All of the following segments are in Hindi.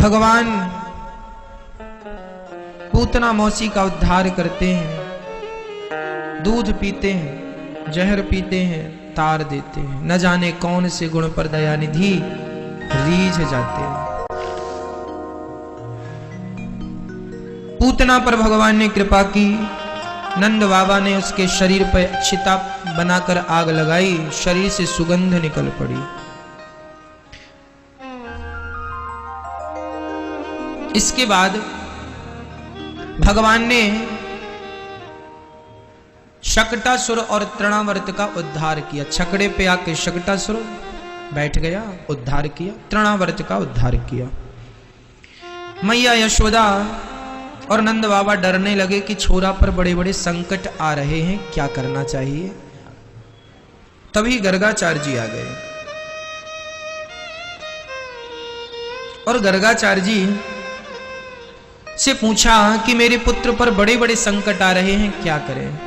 भगवान पूतना मौसी का उद्धार करते हैं, दूध पीते हैं, जहर पीते हैं, तार देते हैं, न जाने कौन से गुण पर दयानिधि रीझ जाते हैं। पूतना पर भगवान ने कृपा की, नंद बाबा ने उसके शरीर पर चिता बनाकर आग लगाई, शरीर से सुगंध निकल पड़ी। इसके बाद भगवान ने शकटासुर और तृणावर्त का उद्धार किया। छकड़े पे आके शकटासुर बैठ गया, उद्धार किया, तृणावर्त का उद्धार किया। मैया यशोदा और नंद बाबा डरने लगे कि छोरा पर बड़े बड़े संकट आ रहे हैं, क्या करना चाहिए। तभी गर्गाचार्य जी आ गए और गर्गाचार्य जी से पूछा कि मेरे पुत्र पर बड़े बड़े संकट आ रहे हैं, क्या करें।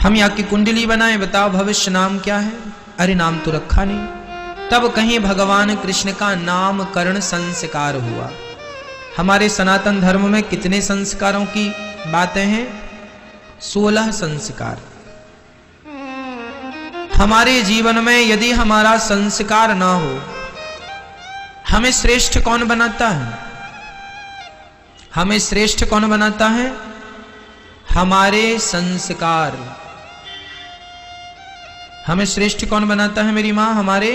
हम यहाँ की कुंडली बनाएं, बताओ भविष्य नाम क्या है। अरे नाम तो रखा नहीं। तब कहीं भगवान कृष्ण का नामकरण संस्कार हुआ। हमारे सनातन धर्म में कितने संस्कारों की बातें हैं? 16 संस्कार। हमारे जीवन में यदि हमारा संस्कार ना हो, हमें श्रेष्ठ कौन बनाता है? हमें श्रेष्ठ कौन बनाता है? हमारे संस्कार। हमें श्रेष्ठ कौन बनाता है मेरी मां? हमारे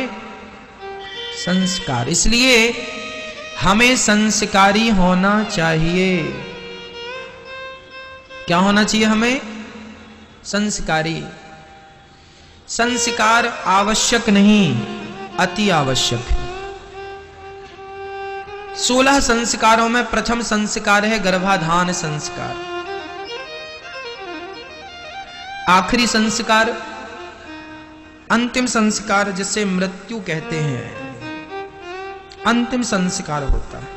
संस्कार। इसलिए हमें संस्कारी होना चाहिए। क्या होना चाहिए हमें? संस्कारी। संस्कार आवश्यक नहीं, अति आवश्यक है। 16 संस्कारों में प्रथम संस्कार है गर्भाधान संस्कार। आखिरी संस्कार, अंतिम संस्कार, जिसे मृत्यु कहते हैं, अंतिम संस्कार होता है।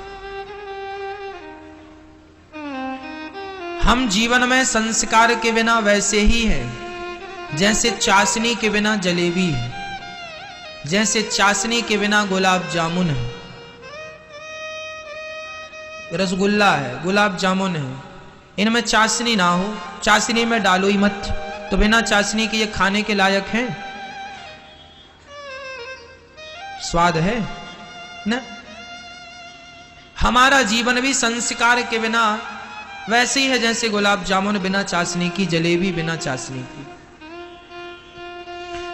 हम जीवन में संस्कार के बिना वैसे ही हैं जैसे चाशनी के बिना जलेबी है, जैसे चाशनी के बिना गुलाब जामुन है। रसगुल्ला है, गुलाब जामुन है, इनमें चाशनी ना हो, चाशनी में डालो ही मत, तो बिना चाशनी के ये खाने के लायक हैं? स्वाद है न? हमारा जीवन भी संस्कार के बिना वैसे ही है जैसे गुलाब जामुन बिना चाशनी की, जलेबी बिना चाशनी की।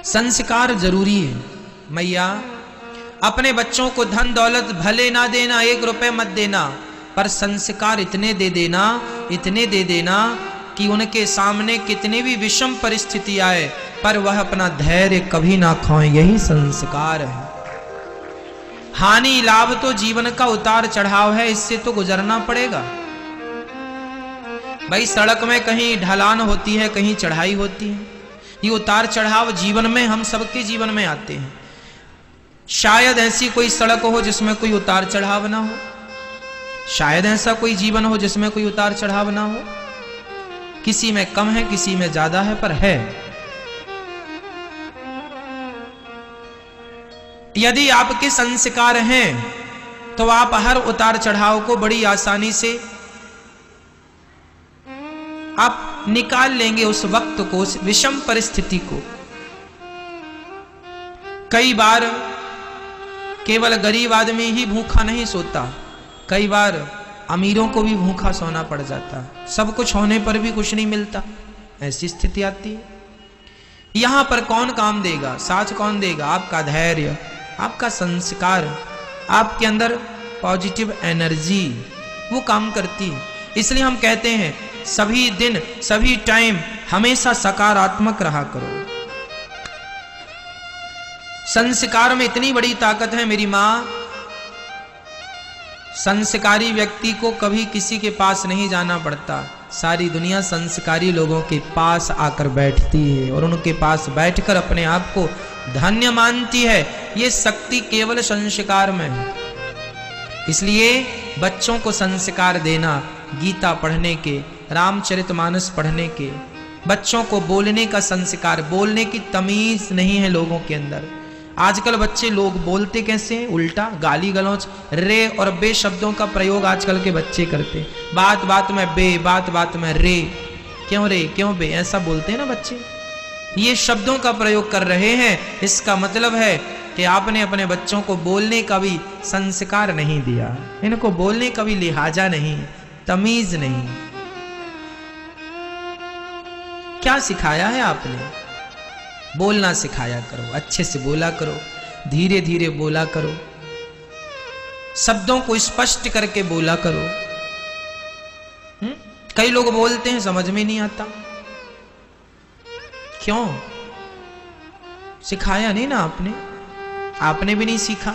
संस्कार जरूरी है। मैया अपने बच्चों को धन दौलत भले ना देना, 1 रुपए मत देना, पर संस्कार इतने दे देना, इतने दे देना कि उनके सामने कितनी भी विषम परिस्थिति आए पर वह अपना धैर्य कभी ना खोएं। यही संस्कार है। हानि लाभ तो जीवन का उतार चढ़ाव है, इससे तो गुजरना पड़ेगा। भाई सड़क में कहीं ढलान होती है, कहीं चढ़ाई होती है। ये उतार चढ़ाव जीवन में हम सबके जीवन में आते हैं। शायद ऐसी कोई सड़क हो जिसमें कोई उतार चढ़ाव ना हो, शायद ऐसा कोई जीवन हो जिसमें कोई उतार चढ़ाव ना हो। किसी में कम है, किसी में ज्यादा है, पर है। यदि आपके संस्कार हैं तो आप हर उतार चढ़ाव को बड़ी आसानी से आप निकाल लेंगे, उस वक्त को, उस विषम परिस्थिति को। कई बार केवल गरीब आदमी ही भूखा नहीं सोता, कई बार अमीरों को भी भूखा सोना पड़ जाता। सब कुछ होने पर भी कुछ नहीं मिलता, ऐसी स्थिति आती है। यहां पर कौन काम देगा? साथ कौन देगा? आपका धैर्य, आपका संस्कार, आपके अंदर पॉजिटिव एनर्जी, वो काम करती है। इसलिए हम कहते हैं सभी दिन, सभी टाइम हमेशा सकारात्मक रहा करो। संस्कार में इतनी बड़ी ताकत है मेरी मां। संस्कारी व्यक्ति को कभी किसी के पास नहीं जाना पड़ता, सारी दुनिया संस्कारी लोगों के पास आकर बैठती है और उनके पास बैठकर अपने आप को धन्य मानती है। ये शक्ति केवल संस्कार में है। इसलिए बच्चों को संस्कार देना, गीता पढ़ने के, रामचरितमानस पढ़ने के, बच्चों को बोलने का संस्कार, बोलने की तमीज नहीं है लोगों के अंदर। आजकल बच्चे लोग बोलते कैसे हैं? उल्टा गाली गलौच, रे और बे शब्दों का प्रयोग आजकल के बच्चे करते। बात बात में बे, बात बात में रे, क्यों रे क्यों बे, ऐसा बोलते हैं ना बच्चे। ये शब्दों का प्रयोग कर रहे हैं। इसका मतलब है कि आपने अपने बच्चों को बोलने का भी संस्कार नहीं दिया, इनको बोलने का भी लिहाजा नहीं, तमीज नहीं। क्या सिखाया है आपने? बोलना सिखाया करो, अच्छे से बोला करो, धीरे धीरे बोला करो, शब्दों को स्पष्ट करके बोला करो। कई लोग बोलते हैं समझ में नहीं आता, क्यों? सिखाया नहीं ना आपने, आपने भी नहीं सीखा।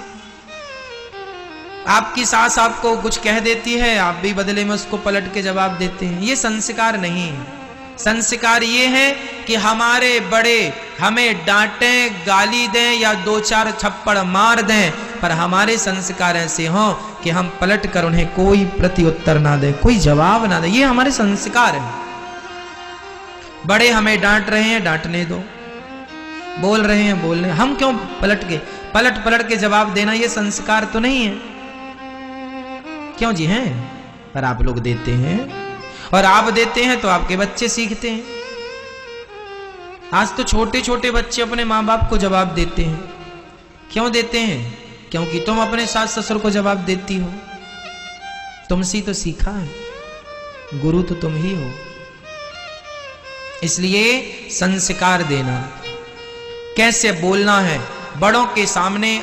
आपकी सास आपको कुछ कह देती है, आप भी बदले में उसको पलट के जवाब देते हैं। ये संस्कार नहीं है। संस्कार ये है कि हमारे बड़े हमें डांटें, गाली दें या दो चार थप्पड़ मार दें, पर हमारे संस्कार ऐसे हों कि हम पलट कर उन्हें कोई प्रत्युत्तर ना दें, कोई जवाब ना दें। ये हमारे संस्कार हैं। बड़े हमें डांट रहे हैं, डांटने दो, बोल रहे हैं, बोलने, हम क्यों पलट पलट के जवाब देना? ये संस्कार तो नहीं है। क्यों जी हैं? पर आप लोग देते हैं, और आप देते हैं तो आपके बच्चे सीखते हैं। आज तो छोटे छोटे बच्चे अपने माँ बाप को जवाब देते हैं। क्यों देते हैं? क्योंकि तुम अपने सास ससुर को जवाब देती हो, तुमसे तो सीखा है, गुरु तो तुम ही हो। इसलिए संस्कार देना, कैसे बोलना है, बड़ों के सामने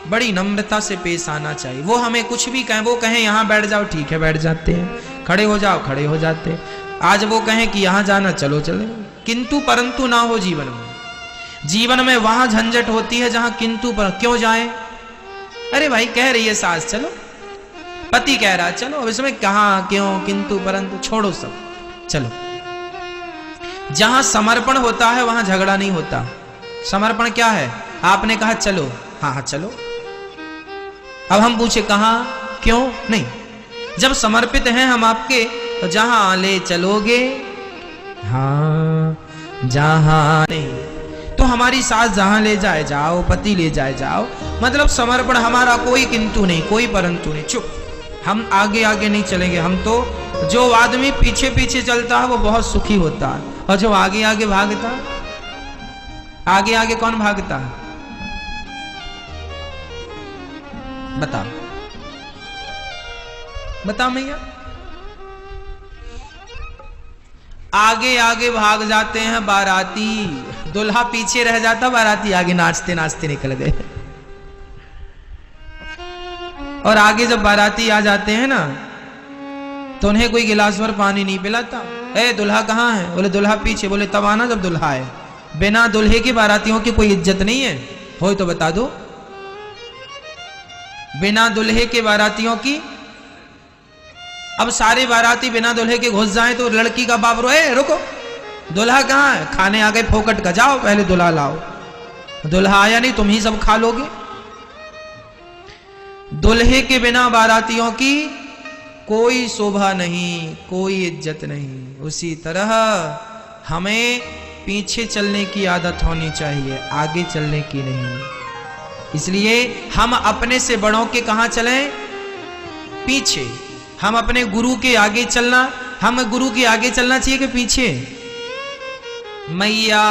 बड़ी नम्रता से पेश आना चाहिए। वो हमें कुछ भी कहें, वो कहें यहाँ बैठ जाओ, ठीक है बैठ जाते हैं, खड़े हो जाओ, खड़े हो जाते हैं। आज वो कहें कि यहाँ जाना, चलो चले। किंतु परंतु ना हो जीवन में। जीवन में वहां झंझट होती है जहां किंतु पर क्यों जाए? अरे भाई कह रही है सास चलो, पति कह रहा चलो, अब इसमें कहां क्यों किंतु परंतु, छोड़ो सब, चलो। जहां समर्पण होता है वहां झगड़ा नहीं होता। समर्पण क्या है? आपने कहा चलो, हाँ हाँ चलो। अब हम पूछे कहां, क्यों? नहीं। जब समर्पित हैं हम आपके, तो जहां ले चलोगे, हाँ जहां नहीं, तो हमारी सास जहां ले जाए जाओ, पति ले जाए जाओ। मतलब समर्पण हमारा, कोई किंतु नहीं, कोई परंतु नहीं, चुप। हम आगे आगे नहीं चलेंगे। हम तो, जो आदमी पीछे पीछे चलता है वो बहुत सुखी होता है, और जो आगे आगे भागता, आगे आगे कौन भागता है? बताओ बताओ मैया। आगे आगे भाग जाते हैं बाराती, दुल्हा पीछे रह जाता, बाराती आगे नाचते नाचते निकल गए। और आगे जब बाराती आ जाते हैं ना, तो उन्हें कोई गिलास भर पानी नहीं पिलाता। ए दुल्हा कहाँ है? बोले दुल्हा पीछे। बोले तब आना जब दुल्हा है। बिना दुल्हे की बारातियों की कोई इज्जत नहीं है, हो तो बता दो। बिना दुल्हे के बारातियों की, अब सारे बाराती बिना दुल्हे के घुस जाएं तो लड़की का बाप रोए, रुको दुल्हा कहाँ है? खाने आ गए फोकट का, जाओ पहले दुल्हा लाओ। दुल्हा आया नहीं, तुम ही सब खा लोगे। दुल्हे के बिना बारातियों की कोई शोभा नहीं, कोई इज्जत नहीं। उसी तरह हमें पीछे चलने की आदत होनी चाहिए, आगे चलने की नहीं। इसलिए हम अपने से बड़ों के कहां चलें? पीछे। हम अपने गुरु के आगे चलना, हमें गुरु के आगे चलना चाहिए कि पीछे? मैया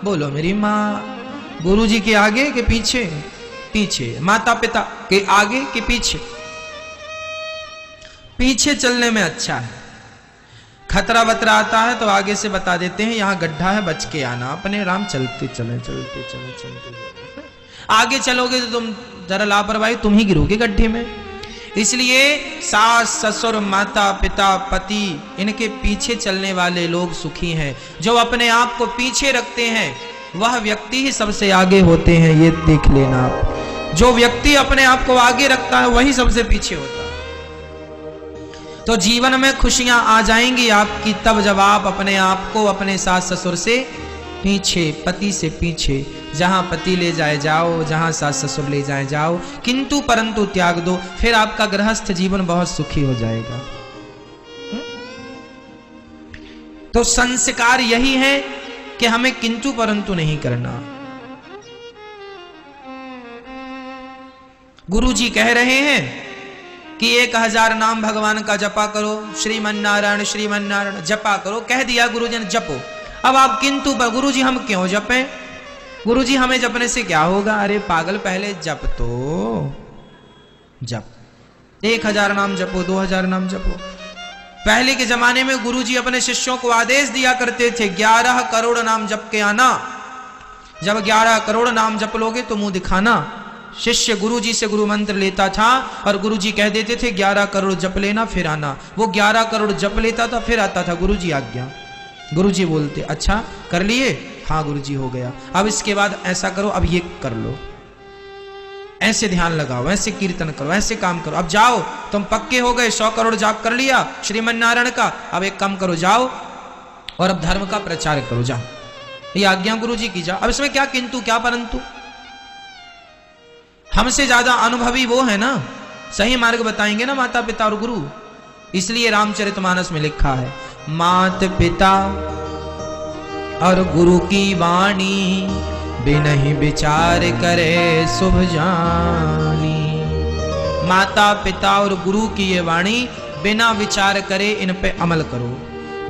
बोलो मेरी माँ, गुरु जी के आगे के पीछे? पीछे। माता पिता के आगे के पीछे? पीछे चलने में अच्छा है। खतरा वतरा आता है तो आगे से बता देते हैं यहाँ गड्ढा है, बच के आना। अपने राम चलते चले, चलते चले, चलते चले। आगे चलोगे तो तुम जरा लापरवाही, तुम ही गिरोगे गड्ढे में। इसलिए सास ससुर माता पिता पति, इनके पीछे चलने वाले लोग सुखी हैं। जो अपने आप को पीछे रखते हैं वह व्यक्ति ही सबसे आगे होते हैं, ये देख लेना आप। जो व्यक्ति अपने आप को आगे रखता है वही सबसे पीछे होता है। तो जीवन में खुशियां आ जाएंगी आपकी तब जब आप अपने आप को अपने सास ससुर से पीछे, पति से पीछे, जहां पति ले जाए जाओ, जहां सास ससुर ले जाए जाओ, किंतु परंतु त्याग दो, फिर आपका गृहस्थ जीवन बहुत सुखी हो जाएगा। तो संस्कार यही है कि हमें किंतु परंतु नहीं करना। गुरुजी कह रहे हैं कि 1000 नाम भगवान का जपा करो, श्रीमन्नारायण श्रीमन्नारायण जपा करो, कह दिया गुरुजी ने जपो। अब आप किंतु गुरुजी हम क्यों जपें, गुरुजी हमें जपने से क्या होगा? अरे पागल, पहले जप तो जप, 1000 नाम जपो, 2000 नाम जपो। पहले के जमाने में गुरुजी अपने शिष्यों को आदेश दिया करते थे 11 करोड़ नाम जप के आना। जब 11 करोड़ नाम जप लोगे तो मुंह दिखाना। शिष्य गुरुजी से गुरु मंत्र लेता था और गुरुजी कह देते थे 11 करोड़ जप लेना फिर आना। वो 11 करोड़ जप लेता था फिर आता था, गुरुजी आज्ञा। गुरुजी बोलते अच्छा कर लिए, हाँ गुरुजी हो गया, अब इसके बाद ऐसा करो, अब ये कर लो, ऐसे ध्यान लगाओ, ऐसे कीर्तन करो, ऐसे काम करो, अब जाओ तुम पक्के हो गए, 100 करोड़ जाप कर लिया श्रीमन्नारायण का, अब एक काम करो, जाओ और अब धर्म का प्रचार करो, जाओ, ये आज्ञा गुरुजी की, जाओ। अब इसमें क्या किंतु क्या परंतु? हमसे ज्यादा अनुभवी वो है ना, सही मार्ग बताएंगे ना माता पिता और गुरु। इसलिए रामचरितमानस में लिखा है मात पिता और गुरु की वाणी बिनहि विचार करे शुभ जानी। माता पिता और गुरु की ये वाणी बिना विचार करे इन पे अमल करो।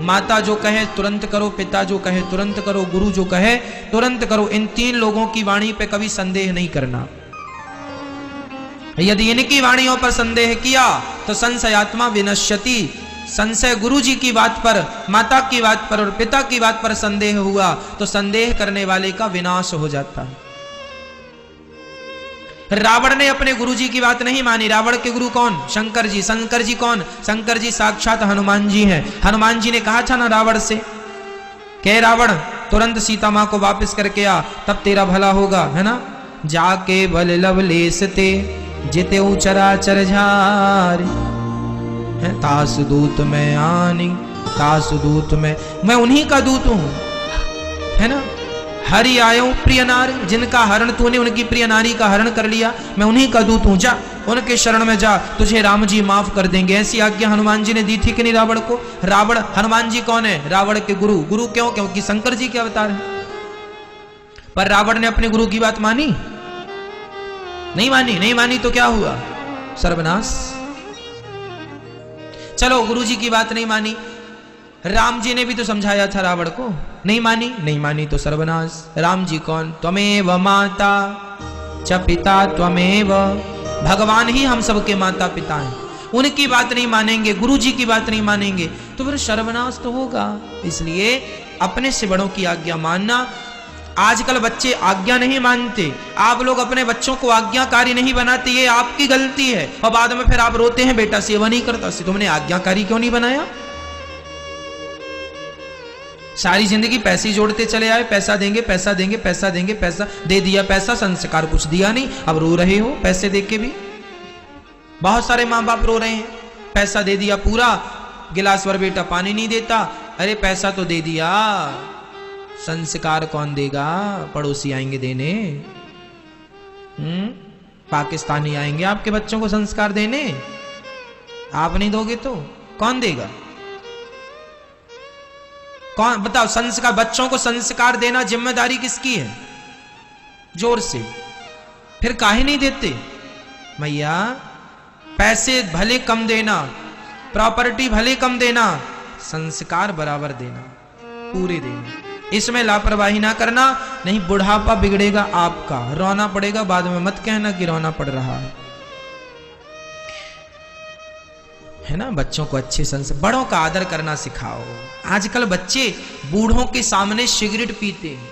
माता जो कहे तुरंत करो, पिता जो कहे तुरंत करो, गुरु जो कहे तुरंत करो। इन 3 लोगों की वाणी पे कभी संदेह नहीं करना। यदि इनकी वाणियों पर संदेह किया तो संशयात्मा विनश्यति। संशय गुरु जी की बात पर, माता की बात पर और पिता की बात पर संदेह हुआ तो संदेह करने वाले का विनाश हो जाता है। रावण ने अपने गुरु जी की बात नहीं मानी। रावण के गुरु कौन? शंकर जी। शंकर जी कौन? शंकर जी साक्षात हनुमान जी हैं। हनुमान जी ने कहा था ना रावण से, कह रावण तुरंत सीता मां को वापस करके आ, तब तेरा भला होगा, है ना। जाके बल लवलेस ते जिते चराचर झार, तास दूत में आनी, तास दूत में, मैं उन्हीं का दूत हूं, है ना। हरि आयो प्रिय नारी, जिनका हरण तूने उनकी प्रिय नारी का हरण कर लिया, मैं उन्हीं का दूत हूं, जा उनके शरण में जा, तुझे राम जी माफ कर देंगे। ऐसी आज्ञा हनुमान जी ने दी थी कि नहीं रावण को? रावण, हनुमान जी कौन है? रावण के गुरु। गुरु क्यों? क्योंकि शंकर जी के अवतार है। पर रावण ने अपने गुरु की बात मानी? नहीं मानी। नहीं मानी तो क्या हुआ? सर्वनाश। चलो गुरुजी की बात नहीं मानी, राम जी ने भी तो समझाया था रावण को, नहीं मानी। नहीं मानी तो सर्वनाश। राम जी कौन? त्वमेव माता च पिता त्वमेव, भगवान ही हम सबके माता पिता हैं। उनकी बात नहीं मानेंगे, गुरु जी की बात नहीं मानेंगे तो फिर सर्वनाश तो होगा। इसलिए अपने से बड़ों की आज्ञा मानना। आजकल बच्चे आज्ञा नहीं मानते, आप लोग अपने बच्चों को आज्ञाकारी नहीं बनाते, ये आपकी गलती है। और बाद में फिर आप रोते हैं बेटा सेवा नहीं करता, से तुमने आज्ञाकारी क्यों नहीं बनाया? सारी जिंदगी पैसे जोड़ते चले आए, पैसा देंगे पैसा देंगे पैसा देंगे, पैसा दे दिया, पैसा संस्कार कुछ दिया नहीं, अब रो रहे हो पैसे दे के भी। बहुत सारे माँ बाप रो रहे हैं, पैसा दे दिया पूरा, गिलास भर बेटा पानी नहीं देता। अरे पैसा तो दे दिया, संस्कार कौन देगा? पड़ोसी आएंगे देने, पाकिस्तानी आएंगे आपके बच्चों को संस्कार देने, आप नहीं दोगे तो कौन देगा? कौन बताओ? संस्कार, बच्चों को संस्कार देना जिम्मेदारी किसकी है? जोर से। फिर काहे नहीं देते? भैया पैसे भले कम देना, प्रॉपर्टी भले कम देना, संस्कार बराबर देना, पूरे देना। इसमें लापरवाही ना करना, नहीं बुढ़ापा बिगड़ेगा आपका, रोना पड़ेगा बाद में, मत कहना कि रोना पड़ रहा है ना। बच्चों को अच्छे संस्कार, बड़ों का आदर करना सिखाओ। आजकल बच्चे बूढ़ों के सामने सिगरेट पीते हैं।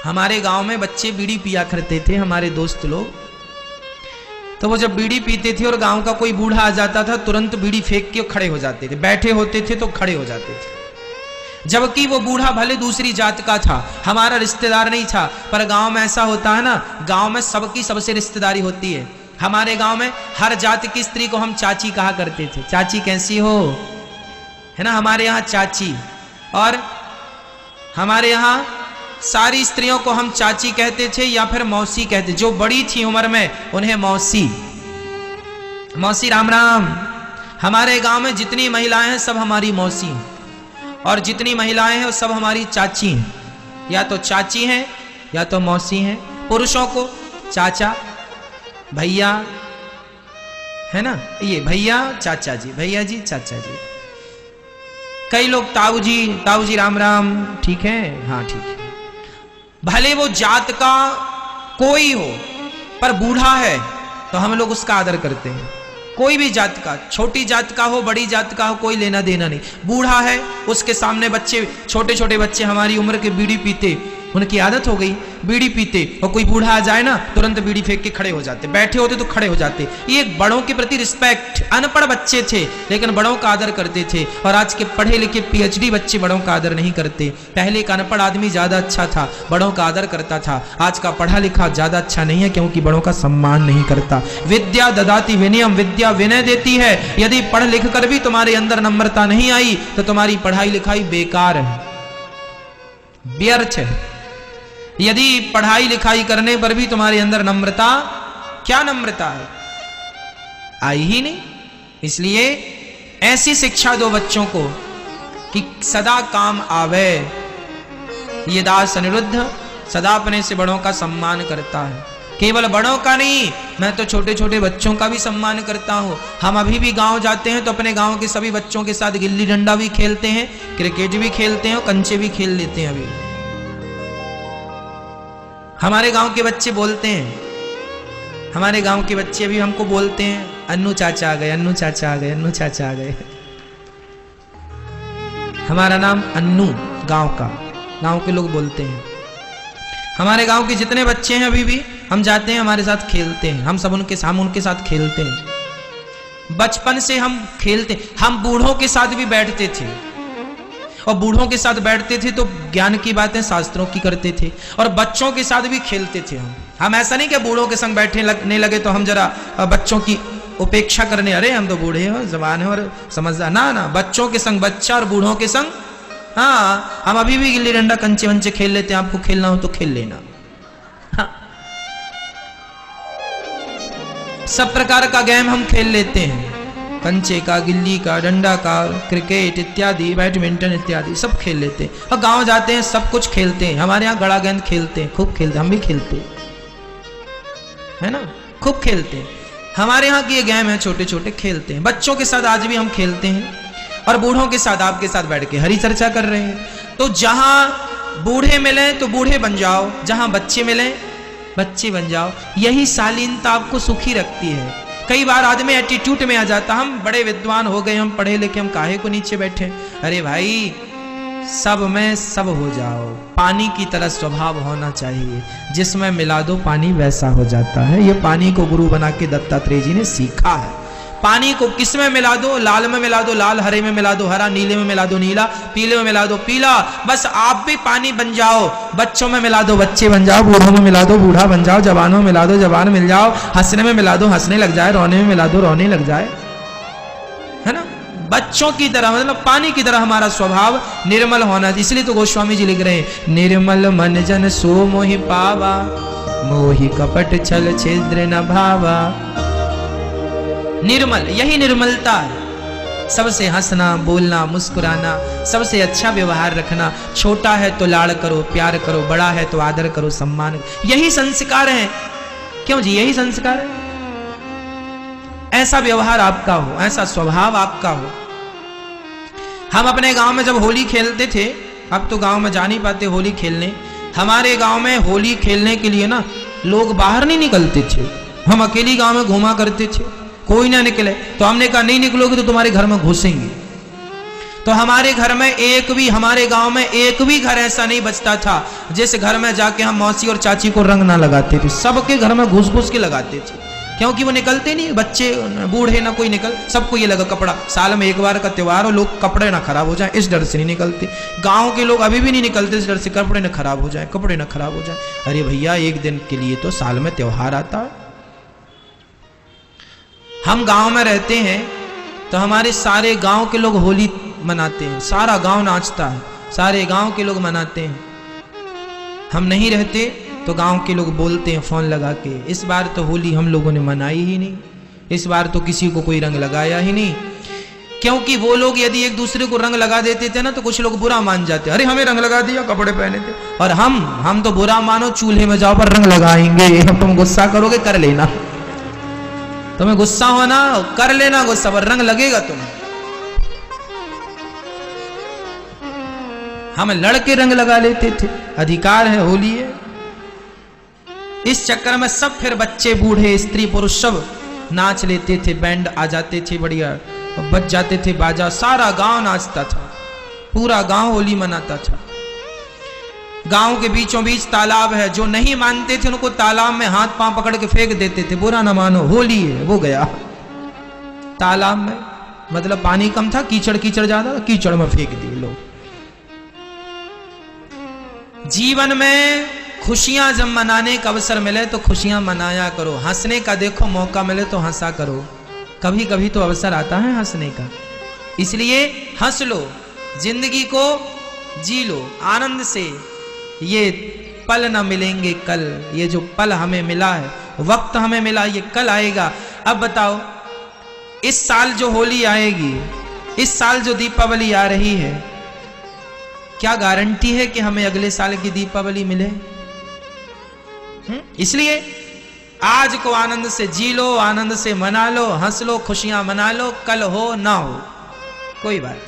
हमारे गांव में बच्चे बीड़ी पिया करते थे, हमारे दोस्त लोग, तो वो जब बीड़ी पीते थे और गांव का कोई बूढ़ा आ जाता था, तुरंत बीड़ी फेंक के खड़े हो जाते थे, बैठे होते थे तो खड़े हो जाते थे। जबकि वो बूढ़ा भले दूसरी जात का था, हमारा रिश्तेदार नहीं था। पर गांव में ऐसा होता है ना, गांव में सबकी सबसे रिश्तेदारी होती है। हमारे गांव में हर जाति की स्त्री को हम चाची कहा करते थे, चाची कैसी हो, है ना, हमारे यहाँ चाची। और हमारे यहाँ सारी स्त्रियों को हम चाची कहते थे या फिर मौसी कहते, जो बड़ी थी उम्र में उन्हें मौसी। मौसी राम राम। हमारे गांव में जितनी महिलाएं हैं सब हमारी मौसी हैं, और जितनी महिलाएं हैं वो सब हमारी चाची हैं, या तो चाची हैं या तो मौसी हैं। पुरुषों को चाचा, भैया, है ना, ये भैया चाचा जी, भैया जी चाचा जी। कई लोग ताऊ जी राम राम, ठीक है, हाँ ठीक है। भले वो जात का कोई हो, पर बूढ़ा है तो हम लोग उसका आदर करते हैं। कोई भी जात का, छोटी जात का हो बड़ी जात का हो, कोई लेना देना नहीं। बूढ़ा है, उसके सामने बच्चे, छोटे छोटे बच्चे हमारी उम्र के बीड़ी पीते, उनकी आदत हो गई बीड़ी पीते, और कोई बूढ़ा आ जाए ना तुरंत बीड़ी फेंक के खड़े हो जाते, बैठे होते तो खड़े हो जाते। ये बड़ों के प्रति रिस्पेक्ट। अनपढ़ बच्चे थे लेकिन बड़ों का आदर करते थे, और आज के पढ़े लिखे PhD बच्चे बड़ों का आदर नहीं करते। पहले का अनपढ़ आदमी ज्यादा अच्छा था, बड़ों का आदर करता था। आज का पढ़ा लिखा ज्यादा अच्छा नहीं है, क्योंकि बड़ों का सम्मान नहीं करता। विद्या ददाति विनयम, विद्या विनय देती है। यदि पढ़ लिख कर भी तुम्हारे अंदर नम्रता नहीं आई तो तुम्हारी पढ़ाई लिखाई बेकार है, व्यर्थ है। यदि पढ़ाई लिखाई करने पर भी तुम्हारे अंदर नम्रता, क्या नम्रता है, आई ही नहीं। इसलिए ऐसी शिक्षा दो बच्चों को कि सदा काम आवे। ये दास अनिरुद्ध सदा अपने से बड़ों का सम्मान करता है, केवल बड़ों का नहीं, मैं तो छोटे छोटे बच्चों का भी सम्मान करता हूँ। हम अभी भी गांव जाते हैं तो अपने गांव के सभी बच्चों के साथ गिल्ली डंडा भी खेलते हैं, क्रिकेट भी खेलते हैं, और कंचे भी खेल लेते हैं। अभी हमारे गांव के बच्चे बोलते हैं, हमारे गांव के बच्चे अभी हमको बोलते हैं, अन्नू चाचा आ गए, अन्नू चाचा आ गए, अन्नू चाचा आ गए। हमारा नाम अन्नू, गांव का, गांव के लोग बोलते हैं। हमारे गांव के जितने बच्चे हैं अभी भी हम जाते हैं, हमारे साथ खेलते हैं, हम उनके साथ खेलते हैं। बचपन से हम खेलते, हम बूढ़ों के साथ भी बैठते थे, और बूढ़ों के साथ बैठते थे तो ज्ञान की बातें शास्त्रों की करते थे, और बच्चों के साथ भी खेलते थे। हम ऐसा नहीं कि बूढ़ों के संग बैठने लगे तो हम जरा बच्चों की उपेक्षा करने, अरे हम तो बूढ़े हो, जवान है और समझदार, ना ना, बच्चों के संग बच्चा और बूढ़ों के संग, हाँ, हम अभी भी गिल्ली डंडा कंचे वंचे खेल लेते हैं। आपको खेलना हो तो खेल लेना। हाँ, सब प्रकार का गेम हम खेल लेते हैं, कंचे का, गिल्ली का, डंडा का, क्रिकेट इत्यादि, बैडमिंटन इत्यादि सब खेल लेते हैं। और गांव जाते हैं सब कुछ खेलते हैं। हमारे यहाँ गड़ा गेंद खेलते हैं, खूब खेलते हैं, हम भी खेलते हैं, है ना, खूब खेलते हैं। हमारे यहाँ की ये गेम है, छोटे छोटे खेलते हैं। बच्चों के साथ आज भी हम खेलते हैं, और बूढ़ों के साथ आपके साथ बैठ के हरी चर्चा कर रहे हैं। तो जहां बूढ़े मिले तो बूढ़े बन जाओ, जहां बच्चे मिले बच्चे बन जाओ। यही शालीनता आपको सुखी रखती है। कई बार आदमी एटीट्यूड में आ जाता, हम बड़े विद्वान हो गए, हम पढ़े लिखे, हम काहे को नीचे बैठे। अरे भाई, सब में सब हो जाओ। पानी की तरह स्वभाव होना चाहिए, जिसमें मिला दो पानी वैसा हो जाता है। ये पानी को गुरु बना के दत्तात्रेय जी ने सीखा है। पानी को किस में मिला दो, लाल में मिला दो लाल, हरे में मिला दो हरा, नीले में मिला दो नीला, पीले में मिला दो पीला। बस आप भी पानी बन जाओ। बच्चों में मिला दो बच्चे बन जाओ, बूढ़ों में मिला दो बूढ़ा बन जाओ, जवानों में मिला दो जवान मिल जाओ, हंसने में मिला दो हंसने लग जाए, रोने में मिला दो रोने लग जाए, है ना। बच्चों की तरह, मतलब पानी की तरह हमारा स्वभाव निर्मल होना। इसलिए तो गोस्वामी जी लिख रहे हैं, निर्मल मन जन सो मोहि पावा, मोहि कपट छल छिद्र न भावा। निर्मल, यही निर्मलता है। सबसे हंसना, बोलना, मुस्कुराना, सबसे अच्छा व्यवहार रखना। छोटा है तो लाड़ करो, प्यार करो, बड़ा है तो आदर करो, सम्मान, यही संस्कार है। क्यों जी, यही संस्कार है। ऐसा व्यवहार आपका हो, ऐसा स्वभाव आपका हो। हम अपने गांव में जब होली खेलते थे, अब तो गांव में जा नहीं पाते होली खेलने, हमारे गांव में होली खेलने के लिए ना लोग बाहर नहीं निकलते थे। हम अकेली गांव में घूमा करते थे, कोई ना निकले तो हमने कहा नहीं निकलोगे तो तुम्हारे घर में घुसेंगे। तो हमारे घर में हमारे गांव में एक भी घर ऐसा नहीं बचता था जिस घर में जाके हम मौसी और चाची को रंग ना लगाते थे। सबके घर में घुस घुस के लगाते थे, क्योंकि वो निकलते नहीं, बच्चे बूढ़े ना कोई निकल, सबको ये लगा कपड़ा, साल में एक बार का त्योहार हो, लोग कपड़े ना खराब हो जाए इस डर से नहीं निकलते। गांव के लोग अभी भी नहीं निकलते इस डर से, कपड़े ना खराब हो जाए, कपड़े ना खराब हो जाए। अरे भैया, एक दिन के लिए तो साल में त्योहार आता है। हम गांव में रहते हैं तो हमारे सारे गांव के लोग होली मनाते हैं, सारा गांव नाचता है, सारे गांव के लोग मनाते हैं। हम नहीं रहते तो गांव के लोग बोलते हैं फोन लगा के, इस बार तो होली हम लोगों ने मनाई ही नहीं, इस बार तो किसी को कोई रंग लगाया ही नहीं। क्योंकि वो लोग यदि एक दूसरे को रंग लगा देते थे ना तो कुछ लोग बुरा मान जाते, अरे हमें रंग लगा दिया, कपड़े पहने थे। और हम तो बुरा मानो, चूल्हे में जाओ पर रंग लगाएंगे, तुम गुस्सा करोगे कर लेना, तुम्हें गुस्सा होना कर लेना गुस्सा, पर रंग लगेगा तुम्हें। हम लड़के रंग लगा लेते थे, अधिकार है, होली है। इस चक्कर में सब फिर बच्चे बूढ़े स्त्री पुरुष सब नाच लेते थे, बैंड आ जाते थे बढ़िया, बज जाते थे बाजा, सारा गांव नाचता था, पूरा गांव होली मनाता था। गांव के बीचों बीच तालाब है, जो नहीं मानते थे उनको तालाब में हाथ पांव पकड़ के फेंक देते थे, बुरा ना मानो होली है, वो गया तालाब में, मतलब पानी कम था, कीचड़ कीचड़ ज्यादा, कीचड़ में फेंक दिए लोग। जीवन में खुशियां जब मनाने का अवसर मिले तो खुशियां मनाया करो, हंसने का देखो मौका मिले तो हंसा करो, कभी कभी तो अवसर आता है हंसने का, इसलिए हंस लो, जिंदगी को जी लो आनंद से। ये पल न मिलेंगे कल, ये जो पल हमें मिला है, वक्त हमें मिला, ये कल आएगा। अब बताओ, इस साल जो होली आएगी, इस साल जो दीपावली आ रही है, क्या गारंटी है कि हमें अगले साल की दीपावली मिले? इसलिए आज को आनंद से जी लो, आनंद से मना लो, हंस लो, खुशियां मना लो, कल हो ना हो कोई बात,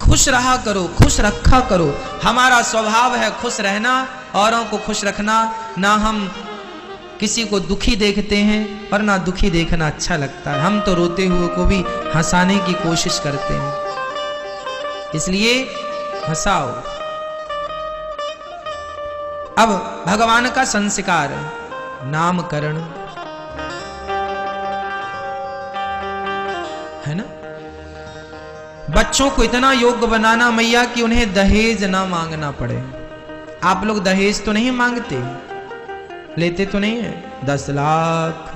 खुश रहा करो, खुश रखा करो। हमारा स्वभाव है खुश रहना, औरों को खुश रखना, ना हम किसी को दुखी देखते हैं और ना दुखी देखना अच्छा लगता है, हम तो रोते हुए को भी हंसाने की कोशिश करते हैं, इसलिए हंसाओ। अब भगवान का संस्कार, नामकरण है ना, बच्चों को इतना योग्य बनाना मैया कि उन्हें दहेज ना मांगना पड़े। आप लोग दहेज तो नहीं मांगते, लेते तो नहीं है, 10 लाख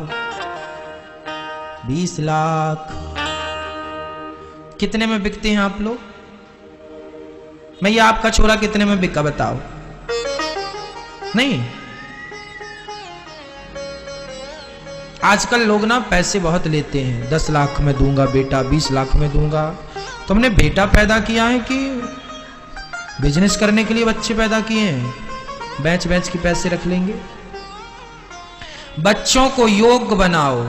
20 लाख कितने में बिकते हैं आप लोग? मैया आपका छोरा कितने में बिका बताओ? नहीं, आजकल लोग ना पैसे बहुत लेते हैं, 10 लाख में दूंगा बेटा, 20 लाख में दूंगा। तुमने बेटा पैदा किया है कि बिजनेस करने के लिए बच्चे पैदा किए हैं? बेच बेच के पैसे रख लेंगे। बच्चों को योग्य बनाओ,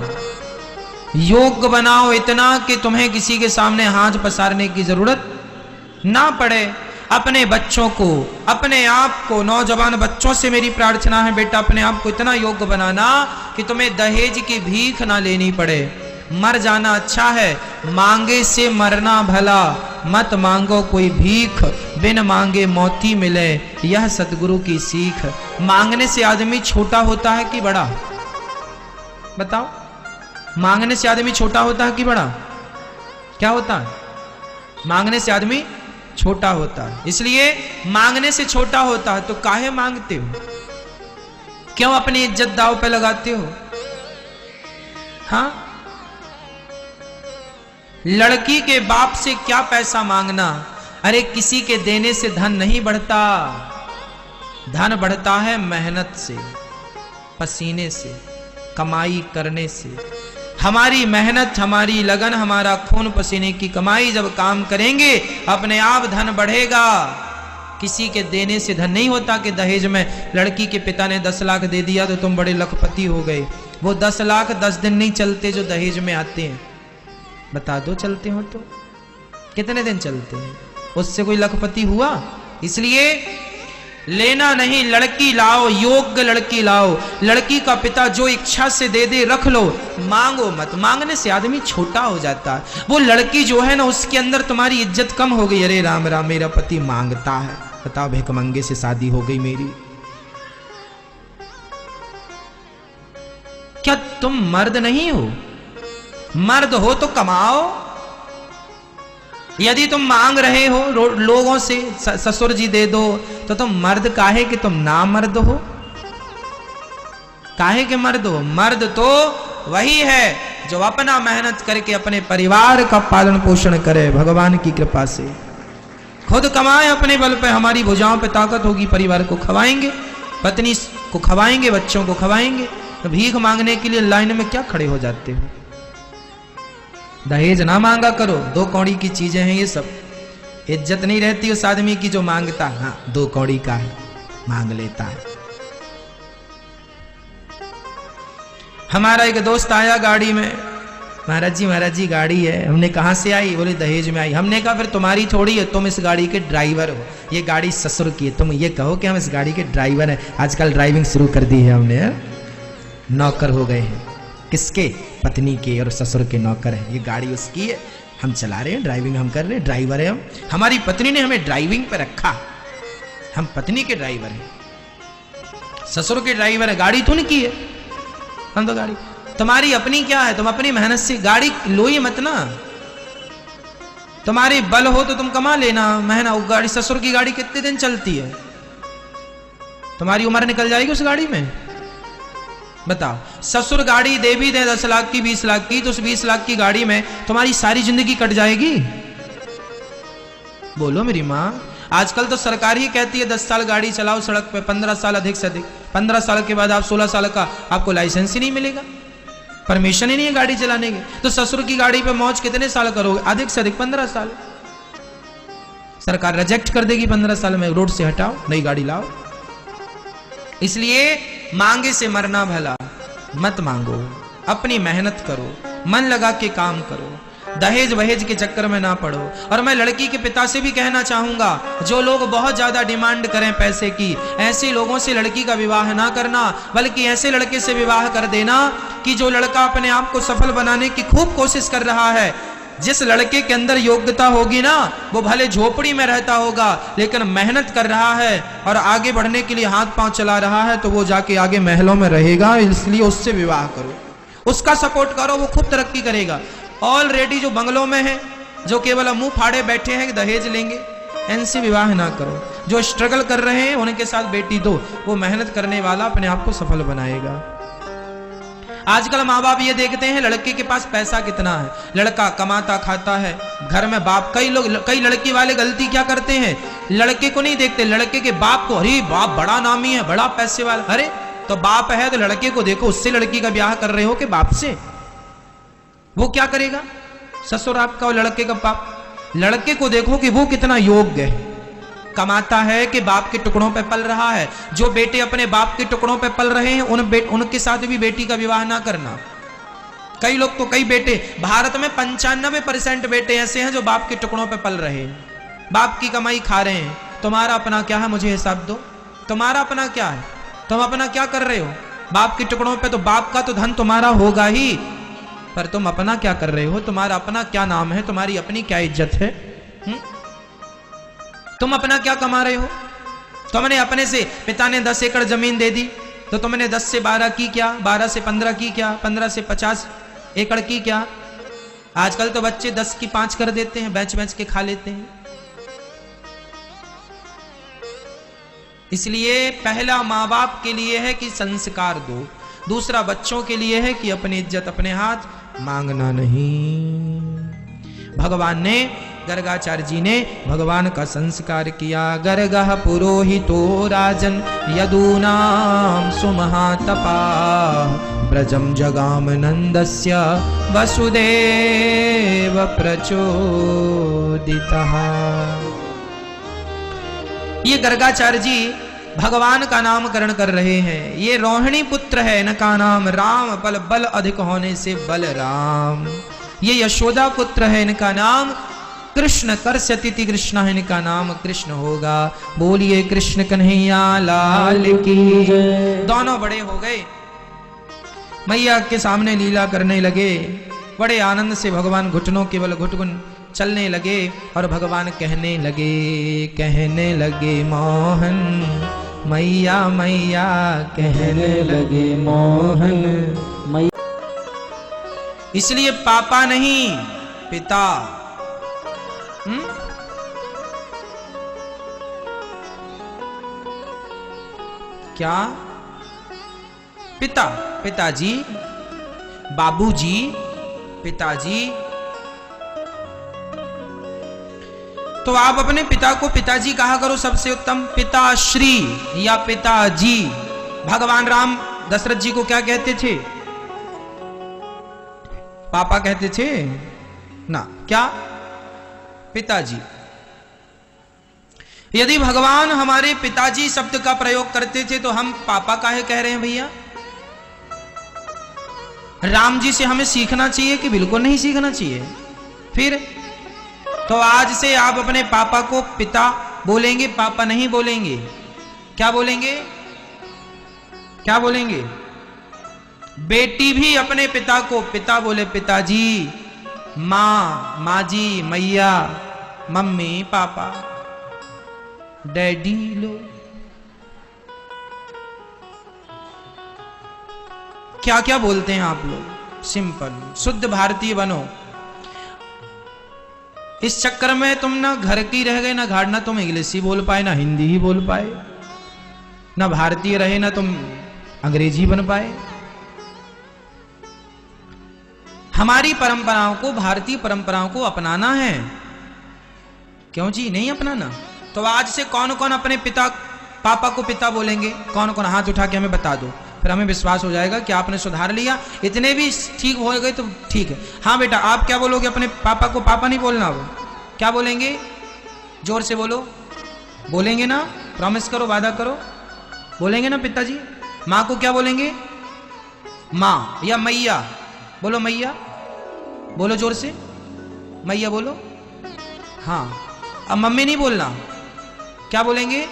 योग्य बनाओ इतना कि तुम्हें किसी के सामने हाथ पसारने की जरूरत ना पड़े। अपने बच्चों को, अपने आप को, नौजवान बच्चों से मेरी प्रार्थना है, बेटा अपने आप को इतना योग्य बनाना कि तुम्हें दहेज की भीख ना लेनी पड़े। मर जाना अच्छा है, मांगे से मरना भला, मत मांगो कोई भीख, बिन मांगे मोती मिले, यह सतगुरु की सीख। मांगने से आदमी छोटा होता है कि बड़ा? बताओ, मांगने से आदमी छोटा होता है कि बड़ा? क्या होता है? मांगने से आदमी छोटा होता है। इसलिए मांगने से छोटा होता है तो काहे मांगते हो? क्यों अपनी इज्जत दांव पे लगाते हो? हाँ, लड़की के बाप से क्या पैसा मांगना? अरे किसी के देने से धन नहीं बढ़ता, धन बढ़ता है मेहनत से, पसीने से, कमाई करने से। हमारी मेहनत, हमारी लगन, हमारा खून पसीने की कमाई जब काम करेंगे अपने आप धन बढ़ेगा। किसी के देने से धन नहीं होता कि दहेज में लड़की के पिता ने 10 लाख दे दिया तो तुम बड़े लखपति हो गए। वो 10 लाख 10 दिन नहीं चलते जो दहेज में आते हैं। बता दो, चलते हो तो कितने दिन चलते हैं? उससे कोई लखपति हुआ? इसलिए लेना नहीं, लड़की लाओ, योग्य लड़की लाओ। लड़की का पिता जो इच्छा से दे दे रख लो, मांगो मत। मांगने से आदमी छोटा हो जाता है। वो लड़की जो है ना, उसके अंदर तुम्हारी इज्जत कम हो गई। अरे राम राम, मेरा पति मांगता है, बताओ भिखमंगे से शादी हो गई मेरी। क्या तुम मर्द नहीं हो? मर्द हो तो कमाओ। यदि तुम मांग रहे हो लोगों से ससुर जी दे दो, तो तुम मर्द काहे कि तुम ना मर्द हो? काहे के मर्द हो? मर्द तो वही है जो अपना मेहनत करके अपने परिवार का पालन पोषण करे भगवान की कृपा से। खुद कमाए अपने बल पे, हमारी भुजाओं पे ताकत होगी, परिवार को खवाएंगे, पत्नी को खवाएंगे, बच्चों को खवाएंगे। तो भीख मांगने के लिए लाइन में क्या खड़े हो जाते हो? दहेज ना मांगा करो, 2 कौड़ी की चीजें हैं ये सब। इज्जत नहीं रहती उस आदमी की जो मांगता, हाँ 2 कौड़ी का है, मांग लेता है। हमारा एक दोस्त आया गाड़ी में, महाराज जी गाड़ी है। हमने कहाँ से आई? बोले दहेज में आई। हमने कहा फिर तुम्हारी थोड़ी है, तुम इस गाड़ी के ड्राइवर हो, ये गाड़ी ससुर की है, तुम ये कहो कि हम इस गाड़ी के ड्राइवर हैं। आजकल ड्राइविंग शुरू कर दी है हमने, नौकर हो गए हैं। किसके? पत्नी के और ससुर के नौकर हैं। ये गाड़ी उसकी है, हम चला रहे हैं, ड्राइविंग हम कर रहे हैं, ड्राइवर है हम। हमारी पत्नी ने हमें ड्राइविंग पे रखा, हम पत्नी के ड्राइवर हैं, ससुर के ड्राइवर है, गाड़ी तो नहीं की है हम तो गाड़ी। तुम्हारी अपनी क्या है? तुम अपनी मेहनत से गाड़ी लो ही मत ना, तुम्हारी बल हो तो तुम कमा लेना महीना। गाड़ी ससुर की गाड़ी कितने दिन चलती है? तुम्हारी उम्र निकल जाएगी उस गाड़ी में, बताओ। ससुर गाड़ी दे भी दे 10 लाख की 20 लाख की, तो उस 20 लाख की गाड़ी में तुम्हारी सारी जिंदगी कट जाएगी? बोलो मेरी माँ। आजकल तो सरकार ही कहती है 10 साल गाड़ी चलाओ सड़क पे, 15 साल अधिक से अधिक। 15 साल के बाद आप 16 साल का आपको लाइसेंस ही नहीं मिलेगा, परमिशन ही नहीं है गाड़ी चलाने की। तो ससुर की गाड़ी पे मौज कितने साल करोगे? अधिक से अधिक 15 साल। सरकार रिजेक्ट कर देगी 15 साल में, रोड से हटाओ, नई गाड़ी लाओ। इसलिए मांगे से मरना भला, मत मांगो, अपनी मेहनत करो, मन लगा के काम करो, दहेज वहेज के चक्कर में ना पड़ो। और मैं लड़की के पिता से भी कहना चाहूंगा, जो लोग बहुत ज्यादा डिमांड करें पैसे की, ऐसे लोगों से लड़की का विवाह ना करना, बल्कि ऐसे लड़के से विवाह कर देना कि जो लड़का अपने आप को सफल बनाने की खूब कोशिश कर रहा है। जिस लड़के के अंदर योग्यता होगी ना, वो भले झोपड़ी में रहता होगा लेकिन मेहनत कर रहा है और आगे बढ़ने के लिए हाथ पांव चला रहा है, तो वो जाके आगे महलों में रहेगा। इसलिए उससे विवाह करो, उसका सपोर्ट करो, वो खूब तरक्की करेगा। ऑलरेडी जो बंगलों में है, जो केवल मुंह फाड़े बैठे हैं दहेज लेंगे, इनसे विवाह ना करो। जो स्ट्रगल कर रहे हैं उनके साथ बेटी दो, वो मेहनत करने वाला अपने आप को सफल बनाएगा। आजकल माँ बाप ये देखते हैं लड़के के पास पैसा कितना है, लड़का कमाता खाता है घर में। बाप कई लड़की वाले गलती क्या करते हैं, लड़के को नहीं देखते, लड़के के बाप को। अरे बाप बड़ा नामी है, बड़ा पैसे वाला। अरे तो बाप है तो लड़के को देखो, उससे लड़की का ब्याह कर रहे हो कि बाप से? वो क्या करेगा? ससुर आपका और लड़के का बाप। लड़के को देखो कि वो कितना योग्य है, कमाता है कि बाप के टुकड़ों पे पल रहा है। जो बेटे अपने बाप के टुकड़ों पे पल रहे हैं उनके साथ भी बेटी का विवाह ना करना। कई लोग तो कई बेटे, भारत में 95% बेटे ऐसे हैं जो बाप के टुकड़ों पे पल रहे हैं, बाप की कमाई खा रहे हैं। तुम्हारा अपना क्या है, मुझे हिसाब दो। तुम्हारा अपना क्या है? तुम अपना क्या कर रहे हो? बाप के टुकड़ों पे तो बाप का तो धन तुम्हारा होगा ही, पर तुम अपना क्या कर रहे हो? तुम्हारा अपना क्या नाम है? तुम्हारी अपनी क्या इज्जत है? तुम अपना क्या कमा रहे हो? तुमने अपने से, पिता ने 10 एकड़ जमीन दे दी तो तुमने 10 से 12 की क्या, 12 से 15 की क्या, 15 से 50 एकड़ की क्या? आजकल तो बच्चे 10 की 5 कर देते हैं, बेच बेच के खा लेते हैं। इसलिए पहला माँ बाप के लिए है कि संस्कार दो, दूसरा बच्चों के लिए है कि अपनी इज्जत अपने हाथ, मांगना नहीं। भगवान ने, गर्गाचार्य जी ने भगवान का संस्कार किया। गर्गः पुरोहितो राजन यदूनाम सुमहातपा ब्रजम जगाम नंदस्य वसुदेव प्रचोदितः। ये गर्गाचार्य जी भगवान का नामकरण कर रहे हैं। ये रोहिणी पुत्र है, इनका नाम राम, बल अधिक होने से बलराम। ये यशोदा पुत्र है, इनका नाम कृष्ण, कर्षति कृष्ण है, इनका नाम कृष्ण होगा। बोलिए कृष्ण कन्हैया लाल की जय। दोनों बड़े हो गए, मैया के सामने लीला करने लगे। बड़े आनंद से भगवान घुटनों केवल घुटगुन चलने लगे और भगवान कहने लगे मोहन मैया मैया, कहने लगे मोहन मैया। इसलिए पापा नहीं, पिता। क्या? पिता, पिताजी, बाबूजी, पिताजी। तो आप अपने पिता को पिताजी कहा करो, सबसे उत्तम पिताश्री या पिताजी। भगवान राम दशरथ जी को क्या कहते थे? पापा कहते थे ना, क्या? पिताजी। यदि भगवान हमारे पिताजी शब्द का प्रयोग करते थे तो हम पापा काहे कह रहे हैं भैया? राम जी से हमें सीखना चाहिए कि बिल्कुल नहीं सीखना चाहिए? फिर तो आज से आप अपने पापा को पिता बोलेंगे, पापा नहीं बोलेंगे। क्या बोलेंगे? क्या बोलेंगे? बेटी भी अपने पिता को पिता बोले, पिताजी, माँ, माँ जी, मैया, मम्मी, पापा, डैडी लो। क्या क्या बोलते हैं आप लोग? सिंपल शुद्ध भारतीय बनो। इस चक्कर में तुम ना घर की रह गए, ना घाट, ना तुम इंग्लिश ही बोल पाए, ना हिंदी ही बोल पाए, ना भारतीय रहे, ना तुम अंग्रेजी बन पाए। हमारी परंपराओं को, भारतीय परंपराओं को अपनाना है। क्यों जी नहीं अपनाना? तो आज से कौन कौन अपने पिता, पापा को पिता बोलेंगे? कौन कौन? हाथ उठा के हमें बता दो, फिर हमें विश्वास हो जाएगा कि आपने सुधार लिया। इतने भी ठीक हो गए तो ठीक है। हाँ बेटा, आप क्या बोलोगे अपने पापा को? पापा नहीं बोलना, वो क्या बोलेंगे? जोर से बोलो। बोलेंगे ना? प्रॉमिस करो, वादा करो, बोलेंगे ना पिताजी? माँ को क्या बोलेंगे? माँ या मैया? बोलो मैया, बोलो जोर से, मैया बोलो। हाँ, अब मम्मी नहीं बोलना। क्या बोलेंगे?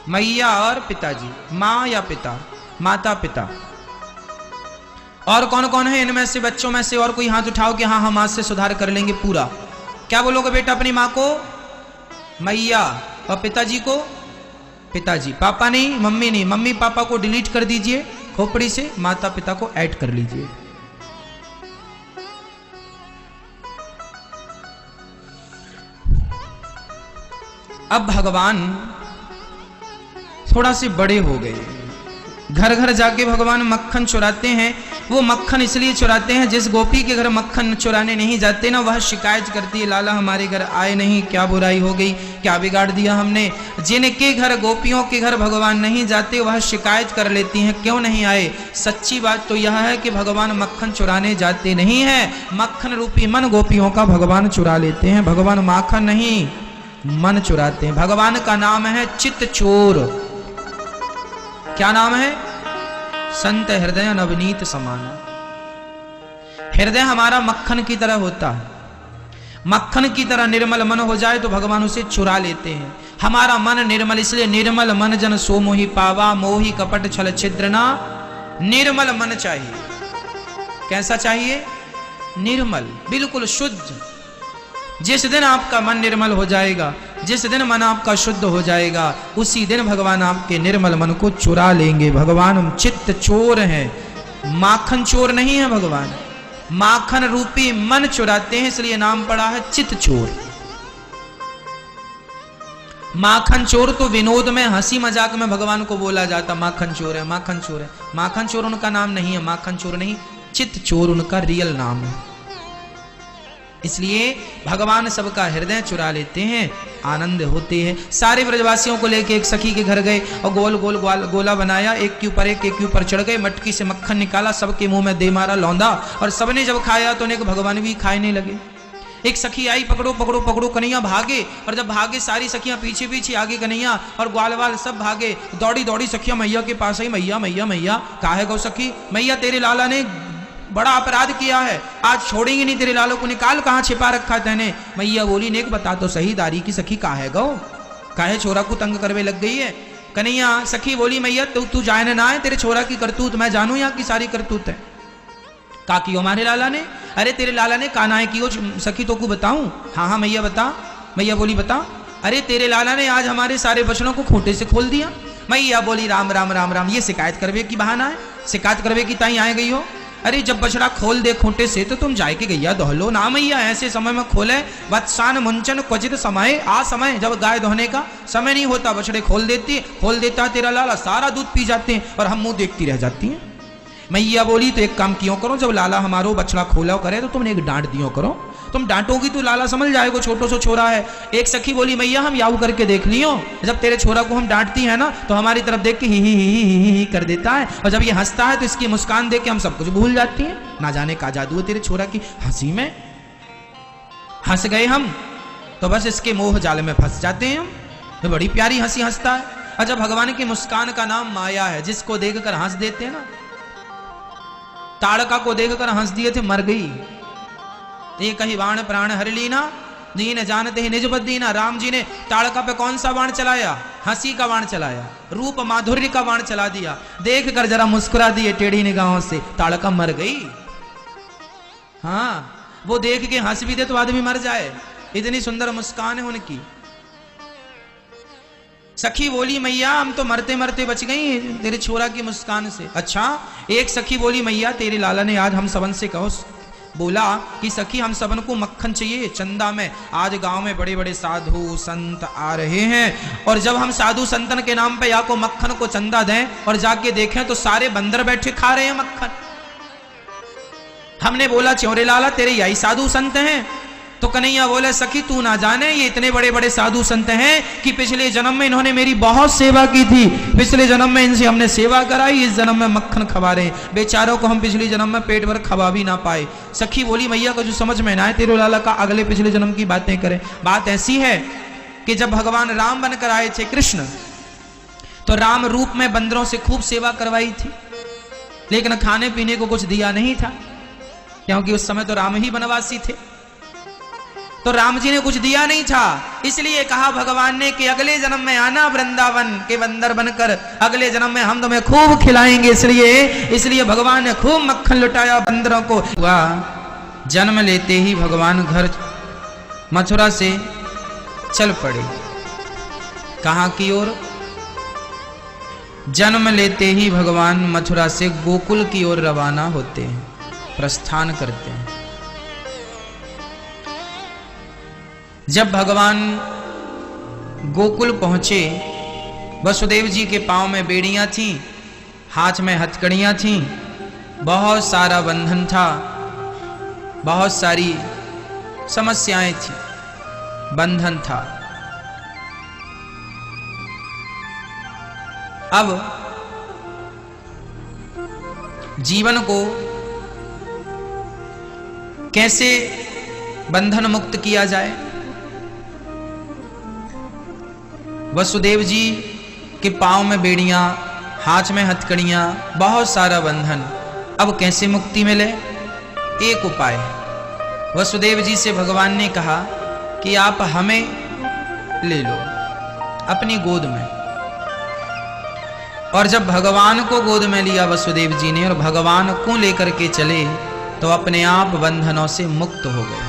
मैया और पिताजी, माँ या पिता, माता पिता। और कौन कौन है इनमें से, बच्चों में से? और कोई हाथ उठाओ कि हाँ हम आज से सुधार कर लेंगे पूरा। क्या बोलोगे बेटा अपनी माँ को? मैया, और पिताजी को? पिताजी। पापा नहीं, मम्मी नहीं। मम्मी पापा को डिलीट कर दीजिए खोपड़ी से, माता पिता को ऐड कर लीजिए। अब भगवान थोड़ा से बड़े हो गए, घर घर जाके भगवान मक्खन चुराते हैं। वो मक्खन इसलिए चुराते हैं, जिस गोपी के घर मक्खन चुराने नहीं जाते ना, वह शिकायत करती है, लाला हमारे घर आए नहीं, क्या बुराई हो गई, क्या बिगाड़ दिया हमने। जिनके घर, गोपियों के घर भगवान नहीं जाते, वह शिकायत कर लेती हैं, क्यों नहीं आए। सच्ची बात तो यह है कि भगवान मक्खन चुराने जाते नहीं है, मक्खन रूपी मन गोपियों का भगवान चुरा लेते हैं। भगवान माखन नहीं, मन चुराते हैं। भगवान का नाम है चित्त चोर। क्या नाम है? संत हृदय नवनीत समान। हृदय हमारा मक्खन की तरह होता है, मक्खन की तरह निर्मल मन हो जाए तो भगवान उसे चुरा लेते हैं। हमारा मन निर्मल, इसलिए निर्मल मन जन सो मोहि पावा, मोहि कपट छल छिद्र ना। निर्मल मन चाहिए। कैसा चाहिए? निर्मल, बिल्कुल शुद्ध। जिस दिन आपका मन निर्मल हो जाएगा, जिस दिन मन आपका शुद्ध हो जाएगा, उसी दिन भगवान आपके निर्मल मन को चुरा लेंगे। भगवान चित्त चोर हैं, माखन चोर नहीं है भगवान। माखन रूपी मन चुराते हैं, इसलिए नाम पड़ा है चित्त चोर। माखन चोर तो विनोद में, हंसी मजाक में भगवान को बोला जाता, माखन चोर है, माखन चोर है। माखन चोर उनका नाम नहीं है, माखन चोर नहीं, चित्त चोर उनका रियल नाम है। इसलिए भगवान सबका हृदय चुरा लेते हैं, आनंद होते हैं। सारे ब्रजवासियों को लेके एक सखी के घर गए और गोल गोल गोला बनाया, एक के ऊपर एक के ऊपर चढ़ गए, मटकी से मक्खन निकाला, सबके मुंह में दे मारा लौंदा, और सबने जब खाया तो उन्हें भगवान भी खाने लगे। एक सखी आई, पकड़ो पकड़ो पकड़ो, कन्हैया भागे, और जब भागे सारी सखियां पीछे पीछे, आगे कन्हैया और ग्वाल वाल सब भागे। दौड़ी दौड़ी सखियां मैया के पास आई, मैया मैया मैया, काहे गौ सखी? मैया तेरे लाला ने बड़ा अपराध किया है, आज छोड़ेंगे नहीं तेरे लालों को, निकाल, कहाँ छिपा रखा है तेने? मैया बोली, नेक बता तो सही, दारी की सखी काहे गौ, काहे छोरा को तंग करवे लग गई है? कन्हैया सखी बोली, मैया तू जाने ना है, तेरे छोरा की करतूत मैं जानू, यहाँ की सारी करतूत है। का की हमारे लाला ने? अरे तेरे लाला ने काना है की सखी तो को बताऊं? हाँ हाँ मैया बता। मैया बोली बता। अरे तेरे लाला ने आज हमारे सारे बचनों को खूंटे से खोल दिया। मैया बोली, राम राम राम राम, ये शिकायत करवे की बहाना है, शिकायत करवे की ताई आए गई हो? अरे जब बछड़ा खोल दे खूंटे से तो तुम जाए के गैया दोहलो ना मैया, ऐसे समय में खोले। वत्सान मुंचन क्वचित समय, आ समय जब गाय धोने का समय नहीं होता, बछड़े खोल देता तेरा लाला, सारा दूध पी जाते हैं और हम मुंह देखती रह जाती हैं। मैया बोली, तो एक काम क्यों करो, जब लाला हमारो बछड़ा खोला करे तो तुमने एक डांट दियो करो, तुम डांटोगी तो लाला समझ जाएगा छोटो सो छोरा है। एक सखी बोली, मैया हम याऊ करके देख लियो, जब तेरे छोरा को हम डांटती है ना तो हमारी तरफ देख के ही कर देता है, और जब ये हंसता है तो इसकी मुस्कान देख के हम सब कुछ भूल जाती हैं। ना जाने का जादू है तेरे छोरा की हंसी में, हंस गए हम तो बस इसके मोह जाल में फंस जाते हैं हम। तो बड़ी प्यारी हंसी हंसता है। अच्छा, भगवान की मुस्कान का नाम माया है, जिसको देखकर हंस देते हैं ना, ताड़का को देखकर हंस दिए थे, मर गई। ये कही बाण प्राण हर लीना, दीन जानते ही निज बदीना। राम जी ने ताड़का पे कौन सा बाण चलाया? हंसी का बाण चलाया, रूप माधुर्य का बाण चला दिया। देख कर जरा मुस्कुरा दिए टेढ़ी निगाहों से, ताड़का मर गई। हाँ, वो देख के हंस भी दे तो आदमी मर जाए, इतनी सुंदर मुस्कान है उनकी। सखी बोली मैया हम तो मरते मरते बच गई तेरे छोरा की मुस्कान से। अच्छा, एक सखी बोली मैया तेरे लाला ने आज हम सबन से कहो, बोला कि सखी हम सबन को मक्खन चाहिए चंदा में। आज गांव में बड़े बड़े साधु संत आ रहे हैं, और जब हम साधु संतन के नाम पे या को मक्खन को चंदा दें और जाके देखें तो सारे बंदर बैठे खा रहे हैं मक्खन। हमने बोला च्योरे लाला तेरे यही साधु संत हैं? तो कन्हैया बोले सखी तू ना जाने ये इतने बड़े बड़े साधु संत हैं कि पिछले जन्म में इन्होंने मेरी बहुत सेवा की थी, पिछले जन्म में इनसे हमने सेवा कराई, इस जन्म में मक्खन खवा रहे हैं। बेचारों को हम पिछले जन्म में पेट भर खवा भी ना पाए। सखी बोली मैया को जो समझ में ना आए तेरे लाला का अगले पिछले जन्म की बातें करें। बात ऐसी है कि जब भगवान राम बनकर आए थे कृष्ण, तो राम रूप में बंदरों से खूब सेवा करवाई थी, लेकिन खाने पीने को कुछ दिया नहीं था, क्योंकि उस समय तो राम ही बनवासी थे, तो राम जी ने कुछ दिया नहीं था। इसलिए कहा भगवान ने कि अगले जन्म में आना वृंदावन के बंदर बनकर, अगले जन्म में हम तुम्हें खूब खिलाएंगे। इसलिए भगवान ने खूब मक्खन लुटाया बंदरों को। हुआ जन्म लेते ही भगवान घर मथुरा से चल पड़े। कहां की ओर? जन्म लेते ही भगवान मथुरा से गोकुल की ओर रवाना होते हैं, प्रस्थान करते हैं। जब भगवान गोकुल पहुंचे, वसुदेव जी के पांव में बेड़ियां थीं, हाथ में हथकड़ियां थीं, बहुत सारा बंधन था, बहुत सारी समस्याएं थी, बंधन था। अब जीवन को कैसे बंधन मुक्त किया जाए? वसुदेव जी के पांव में बेड़ियां, हाथ में हथकड़ियां, बहुत सारा बंधन। अब कैसे मुक्ति मिले? एक उपाय। वसुदेव जी से भगवान ने कहा कि आप हमें ले लो अपनी गोद में। और जब भगवान को गोद में लिया वसुदेव जी ने और भगवान को लेकर के चले, तो अपने आप बंधनों से मुक्त हो गए,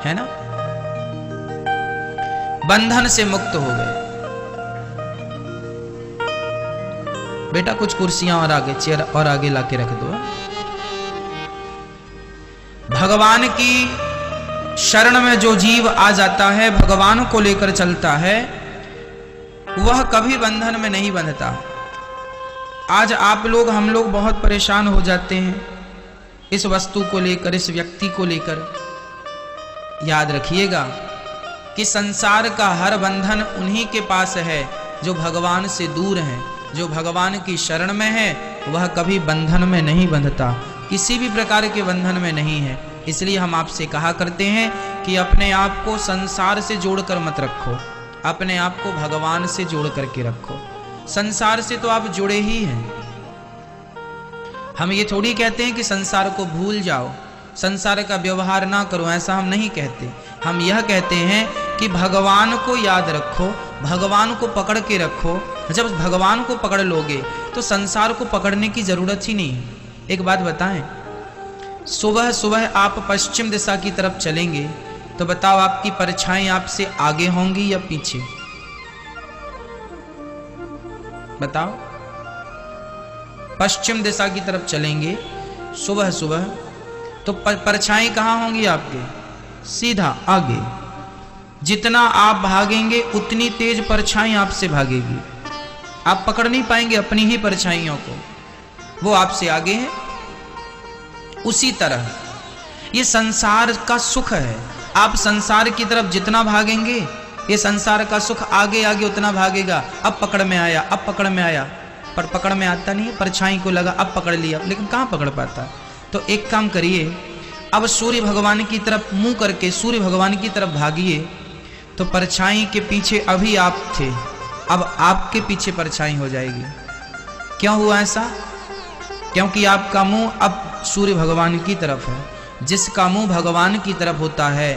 है ना? बंधन से मुक्त हो गए। बेटा कुछ कुर्सियां और आगे, चेयर और आगे लाके रख दो। भगवान की शरण में जो जीव आ जाता है, भगवान को लेकर चलता है, वह कभी बंधन में नहीं बंधता। आज आप लोग, हम लोग बहुत परेशान हो जाते हैं इस वस्तु को लेकर, इस व्यक्ति को लेकर। याद रखिएगा कि संसार का हर बंधन उन्हीं के पास है जो भगवान से दूर हैं। जो भगवान की शरण में है वह कभी बंधन में नहीं बंधता, किसी भी प्रकार के बंधन में नहीं है। इसलिए हम आपसे कहा करते हैं कि अपने आप को संसार से जोड़कर मत रखो, अपने आप को भगवान से जोड़ करके रखो। संसार से तो आप जुड़े ही हैं। हम ये थोड़ी कहते हैं कि संसार को भूल जाओ, संसार का व्यवहार ना करो, ऐसा हम नहीं कहते। हम यह कहते हैं कि भगवान को याद रखो, भगवान को पकड़ के रखो। जब भगवान को पकड़ लोगे तो संसार को पकड़ने की जरूरत ही नहीं है। एक बात बताएं, सुबह सुबह आप पश्चिम दिशा की तरफ चलेंगे तो बताओ आपकी परछाई आपसे आगे होंगी या पीछे? बताओ। पश्चिम दिशा की तरफ चलेंगे सुबह सुबह तो परछाई कहाँ होंगी आपके? सीधा आगे। जितना आप भागेंगे उतनी तेज परछाई आपसे भागेगी, आप पकड़ नहीं पाएंगे अपनी ही परछाइयों को, वो आपसे आगे है। उसी तरह ये संसार का सुख है, आप संसार की तरफ जितना भागेंगे ये संसार का सुख आगे आगे उतना भागेगा। अब पकड़ में आया, अब पकड़ में आया, पर पकड़ में आता नहीं, परछाई को लगा, अब पकड़ लिया, लेकिन कहाँ पकड़ पाता। तो एक काम करिए, अब सूर्य भगवान की तरफ मुंह करके सूर्य भगवान की तरफ भागिए, तो परछाई के पीछे अभी आप थे, अब आपके पीछे परछाई हो जाएगी। क्यों हुआ ऐसा? क्योंकि आपका मुंह अब सूर्य भगवान की तरफ है। जिसका मुंह भगवान की तरफ होता है,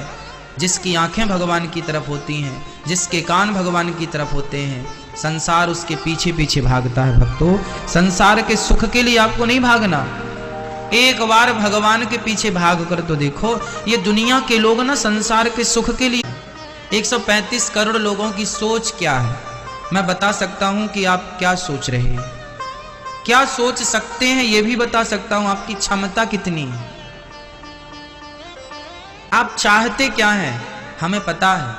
जिसकी आंखें भगवान की तरफ होती हैं, जिसके कान भगवान की तरफ होते हैं, संसार उसके पीछे पीछे भागता है। भक्तों, संसार के सुख के लिए आपको नहीं भागना, एक बार भगवान के पीछे भाग कर तो देखो। ये दुनिया के लोग ना संसार के सुख के लिए, 135 करोड़ लोगों की सोच क्या है, मैं बता सकता हूं कि आप क्या सोच रहे हैं, क्या सोच सकते हैं, यह भी बता सकता हूं आपकी क्षमता कितनी है, आप चाहते क्या हैं हमें पता है।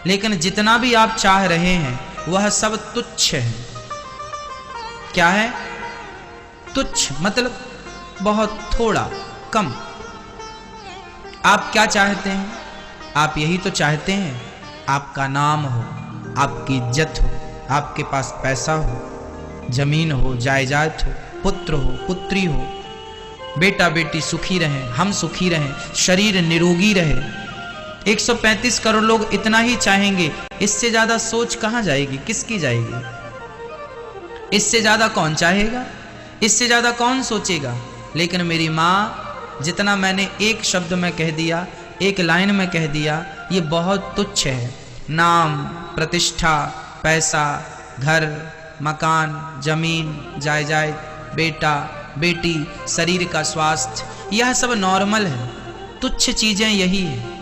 लेकिन जितना भी आप चाह रहे हैं वह सब तुच्छ है। क्या है? तुच्छ, मतलब बहुत थोड़ा, कम। आप क्या चाहते हैं? आप यही तो चाहते हैं आपका नाम हो, आपकी इज्जत हो, आपके पास पैसा हो, जमीन हो, जायदाद हो, पुत्र हो, पुत्री हो, बेटा बेटी सुखी रहें, हम सुखी रहें, शरीर निरोगी रहे। 135 करोड़ लोग इतना ही चाहेंगे। इससे ज्यादा सोच कहां जाएगी, किसकी जाएगी? इससे ज्यादा कौन चाहेगा, इससे ज्यादा कौन सोचेगा? लेकिन मेरी माँ, जितना मैंने एक शब्द में कह दिया, एक लाइन में कह दिया, ये बहुत तुच्छ है। नाम, प्रतिष्ठा, पैसा, घर, मकान, जमीन, जायदाद, बेटा बेटी, शरीर का स्वास्थ्य, यह सब नॉर्मल है, तुच्छ चीजें यही है।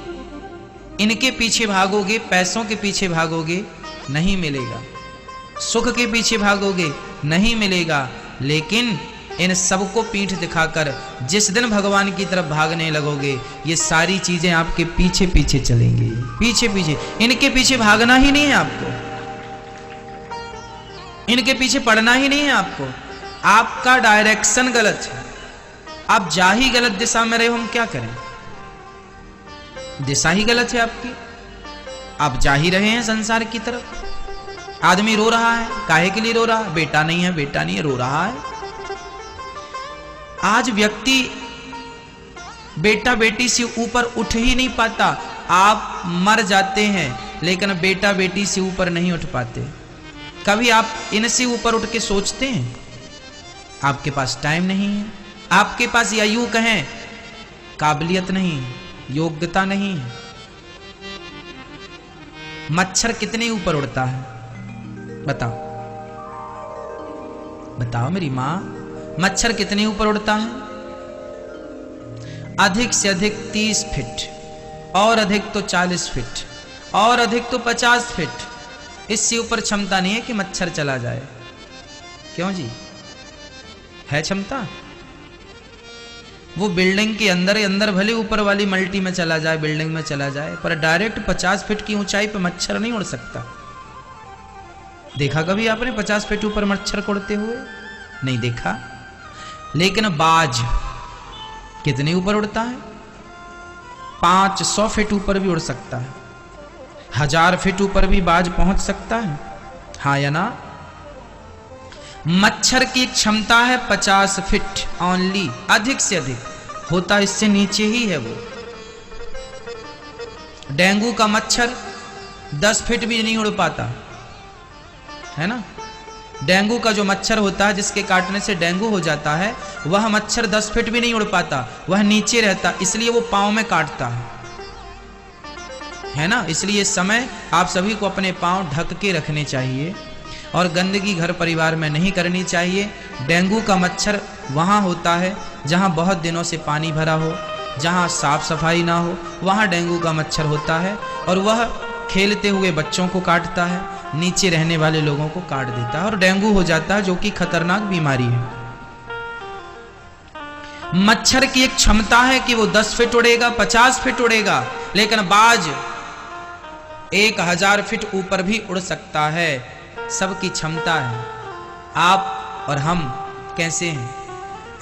इनके पीछे भागोगे, पैसों के पीछे भागोगे, नहीं मिलेगा। सुख के पीछे भागोगे, नहीं मिलेगा। लेकिन इन सबको पीठ दिखाकर जिस दिन भगवान की तरफ भागने लगोगे, ये सारी चीजें आपके पीछे पीछे चलेंगी, पीछे पीछे। इनके पीछे भागना ही नहीं है आपको, इनके पीछे पड़ना ही नहीं है आपको। आपका डायरेक्शन गलत है, आप जा ही गलत दिशा में रहे हो, हम क्या करें? दिशा ही गलत है आपकी, आप जा ही रहे हैं संसार की तरफ। आदमी रो रहा है, काहे के लिए रो रहा है? बेटा नहीं है, बेटा नहीं है, रो रहा है। आज व्यक्ति बेटा बेटी से ऊपर उठ ही नहीं पाता। आप मर जाते हैं लेकिन बेटा बेटी से ऊपर नहीं उठ पाते। कभी आप इनसे ऊपर उठ के सोचते हैं? आपके पास टाइम नहीं है, आपके पास या यूं कहें काबिलियत नहीं है, योग्यता नहीं है। मच्छर कितने ऊपर उड़ता है बताओ, बताओ मेरी मां, मच्छर कितने ऊपर उड़ता है? अधिक से अधिक 30 फीट, और अधिक तो 40 फीट, और अधिक तो 50 फीट। इससे ऊपर क्षमता नहीं है कि मच्छर चला जाए। क्यों जी, है क्षमता? वो बिल्डिंग के अंदर भले ऊपर वाली मल्टी में चला जाए, बिल्डिंग में चला जाए, पर डायरेक्ट 50 फीट की ऊंचाई पर मच्छर नहीं उड़ सकता। देखा कभी आपने 50 फीट ऊपर मच्छर को उड़ते हुए? नहीं देखा। लेकिन बाज कितने ऊपर उड़ता है? 500 फीट ऊपर भी उड़ सकता है, 1000 फीट ऊपर भी बाज पहुंच सकता है। हाँ या ना? मच्छर की क्षमता है 50 फीट ओनली, अधिक से अधिक होता इससे नीचे ही है वो। डेंगू का मच्छर 10 फीट भी नहीं उड़ पाता है ना। डेंगू का जो मच्छर होता है, जिसके काटने से डेंगू हो जाता है, वह मच्छर 10 फीट भी नहीं उड़ पाता, वह नीचे रहता, इसलिए वो पांव में काटता है ना। इसलिए इस समय आप सभी को अपने पांव ढक के रखने चाहिए और गंदगी घर परिवार में नहीं करनी चाहिए। डेंगू का मच्छर वहाँ होता है जहाँ बहुत दिनों से पानी भरा हो, जहाँ साफ सफाई ना हो, वहाँ डेंगू का मच्छर होता है और वह खेलते हुए बच्चों को काटता है, नीचे रहने वाले लोगों को काट देता है और डेंगू हो जाता है, जो कि खतरनाक बीमारी है। मच्छर की एक क्षमता है कि वो 10 फीट उड़ेगा, 50 फीट उड़ेगा, लेकिन बाज 1000 फीट ऊपर भी उड़ सकता है। सबकी क्षमता है। आप और हम कैसे हैं?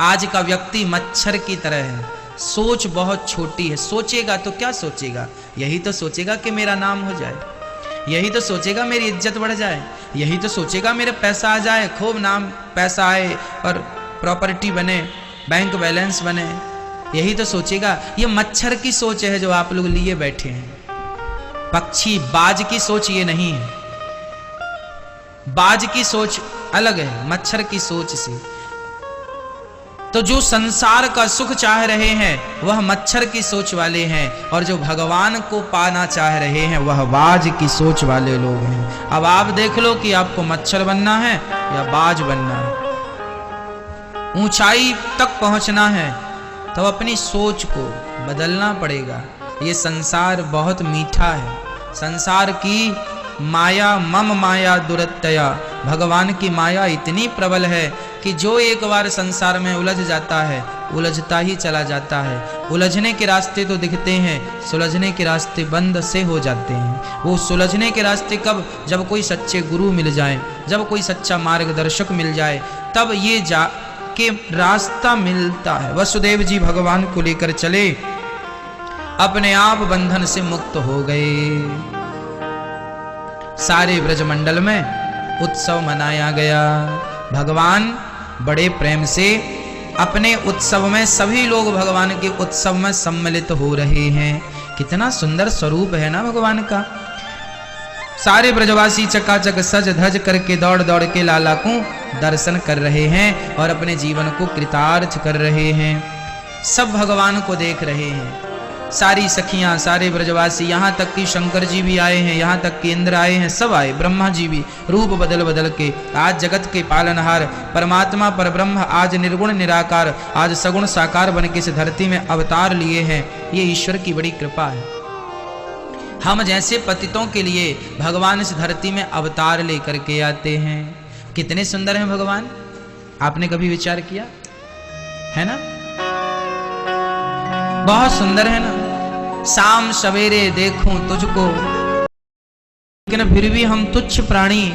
आज का व्यक्ति मच्छर की तरह है, सोच बहुत छोटी है। सोचेगा तो क्या सोचेगा? यही तो सोचेगा कि मेरा नाम हो जाए, यही तो सोचेगा मेरी इज्जत बढ़ जाए, यही तो सोचेगा मेरे पैसा आ जाए, खूब नाम पैसा आए और प्रॉपर्टी बने, बैंक बैलेंस बने, यही तो सोचेगा। ये मच्छर की सोच है जो आप लोग लिए बैठे हैं। पक्षी बाज की सोच ये नहीं है। बाज की सोच अलग है मच्छर की सोच से। तो जो संसार का सुख चाह रहे हैं वह मच्छर की सोच वाले हैं, और जो भगवान को पाना चाह रहे हैं वह बाज की सोच वाले लोग हैं। अब आप देख लो कि आपको मच्छर बनना है या बाज बनना है। ऊंचाई तक पहुंचना है तो अपनी सोच को बदलना पड़ेगा। ये संसार बहुत मीठा है। संसार की माया मम माया दुरत्यया, भगवान की माया इतनी प्रबल है कि जो एक बार संसार में उलझ जाता है उलझता ही चला जाता है। उलझने के रास्ते तो दिखते हैं, सुलझने के रास्ते बंद से हो जाते हैं। वो सुलझने के रास्ते कब? जब कोई सच्चे गुरु मिल जाए, जब कोई सच्चा मार्गदर्शक मिल जाए, तब ये जा के रास्ता मिलता है। वसुदेव जी भगवान को लेकर चले, अपने आप बंधन से मुक्त हो गए। सारे ब्रजमंडल में उत्सव मनाया गया। भगवान बड़े प्रेम से अपने उत्सव में, सभी लोग भगवान के उत्सव में सम्मिलित हो रहे हैं। कितना सुंदर स्वरूप है ना भगवान का। सारे ब्रजवासी चकाचक सज धज करके दौड़ दौड़ के लाला को दर्शन कर रहे हैं और अपने जीवन को कृतार्थ कर रहे हैं। सब भगवान को देख रहे हैं। सारी सखियां, सारे ब्रजवासी, यहाँ तक कि शंकर जी भी आए हैं, यहाँ तक कि इंद्र आए हैं, सब आए, ब्रह्मा जी भी रूप बदल बदल के। आज जगत के पालनहार परमात्मा पर ब्रह्म आज निर्गुण निराकार, आज सगुण साकार बन के इस धरती में अवतार लिए हैं। ये ईश्वर की बड़ी कृपा है। हम जैसे पतितों के लिए भगवान इस धरती में अवतार लेकर के आते हैं। कितने सुंदर हैं भगवान, आपने कभी विचार किया है ना? बहुत सुंदर है ना। शाम सवेरे देखूं तुझको, लेकिन फिर भी हम तुच्छ प्राणी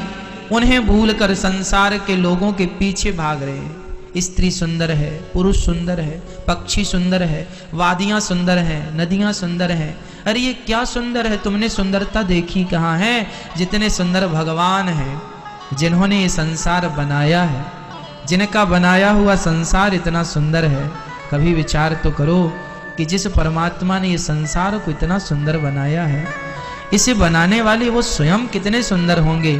उन्हें भूलकर संसार के लोगों के पीछे भाग रहे हैं। स्त्री सुंदर है, पुरुष सुंदर है, पक्षी सुंदर है, वादियां सुंदर हैं, नदियां सुंदर हैं। अरे ये क्या सुंदर है, तुमने सुंदरता देखी कहाँ है? जितने सुंदर भगवान हैं, जिन्होंने ये संसार बनाया है, जिनका बनाया हुआ संसार इतना सुंदर है। कभी विचार तो करो कि जिस परमात्मा ने ये संसार को इतना सुंदर बनाया है, इसे बनाने वाले वो स्वयं कितने सुंदर होंगे।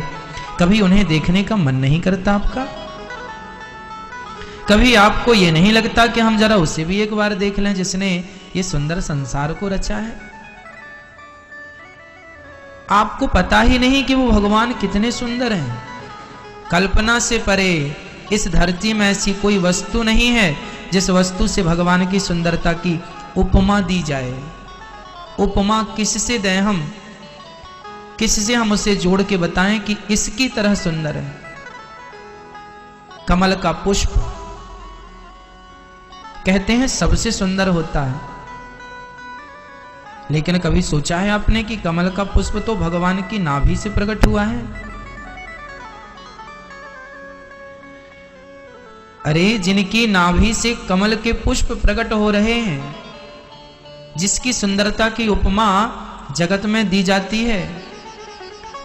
कभी उन्हें देखने का मन नहीं करता आपका? कभी आपको ये नहीं लगता कि हम जरा उसे भी एक बार देख लें जिसने ये सुंदर संसार को रचा है? आपको पता ही नहीं कि वो भगवान कितने सुंदर हैं। कल्पना से परे इस धरती में ऐसी कोई वस्तु नहीं है जिस वस्तु से भगवान की सुंदरता की उपमा दी जाए। उपमा किससे दें हम? किससे हम उसे जोड़ के बताएं कि इसकी तरह सुंदर है? कमल का पुष्प कहते हैं सबसे सुंदर होता है, लेकिन कभी सोचा है आपने कि कमल का पुष्प तो भगवान की नाभि से प्रकट हुआ है? अरे जिनकी नाभि से कमल के पुष्प प्रकट हो रहे हैं, जिसकी सुंदरता की उपमा जगत में दी जाती है,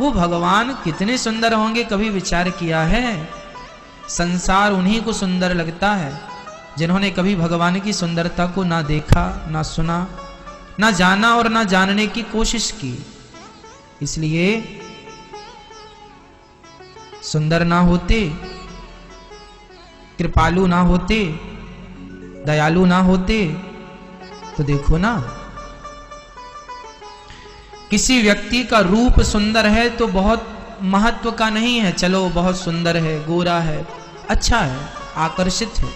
वो भगवान कितने सुंदर होंगे? कभी विचार किया है? संसार उन्हीं को सुंदर लगता है जिन्होंने कभी भगवान की सुंदरता को ना देखा, ना सुना, ना जाना और ना जानने की कोशिश की। इसलिए सुंदर ना होते, कृपालु ना होते, दयालु ना होते तो देखो ना, किसी व्यक्ति का रूप सुंदर है तो बहुत महत्व का नहीं है। चलो बहुत सुंदर है, गोरा है, अच्छा है, आकर्षित है,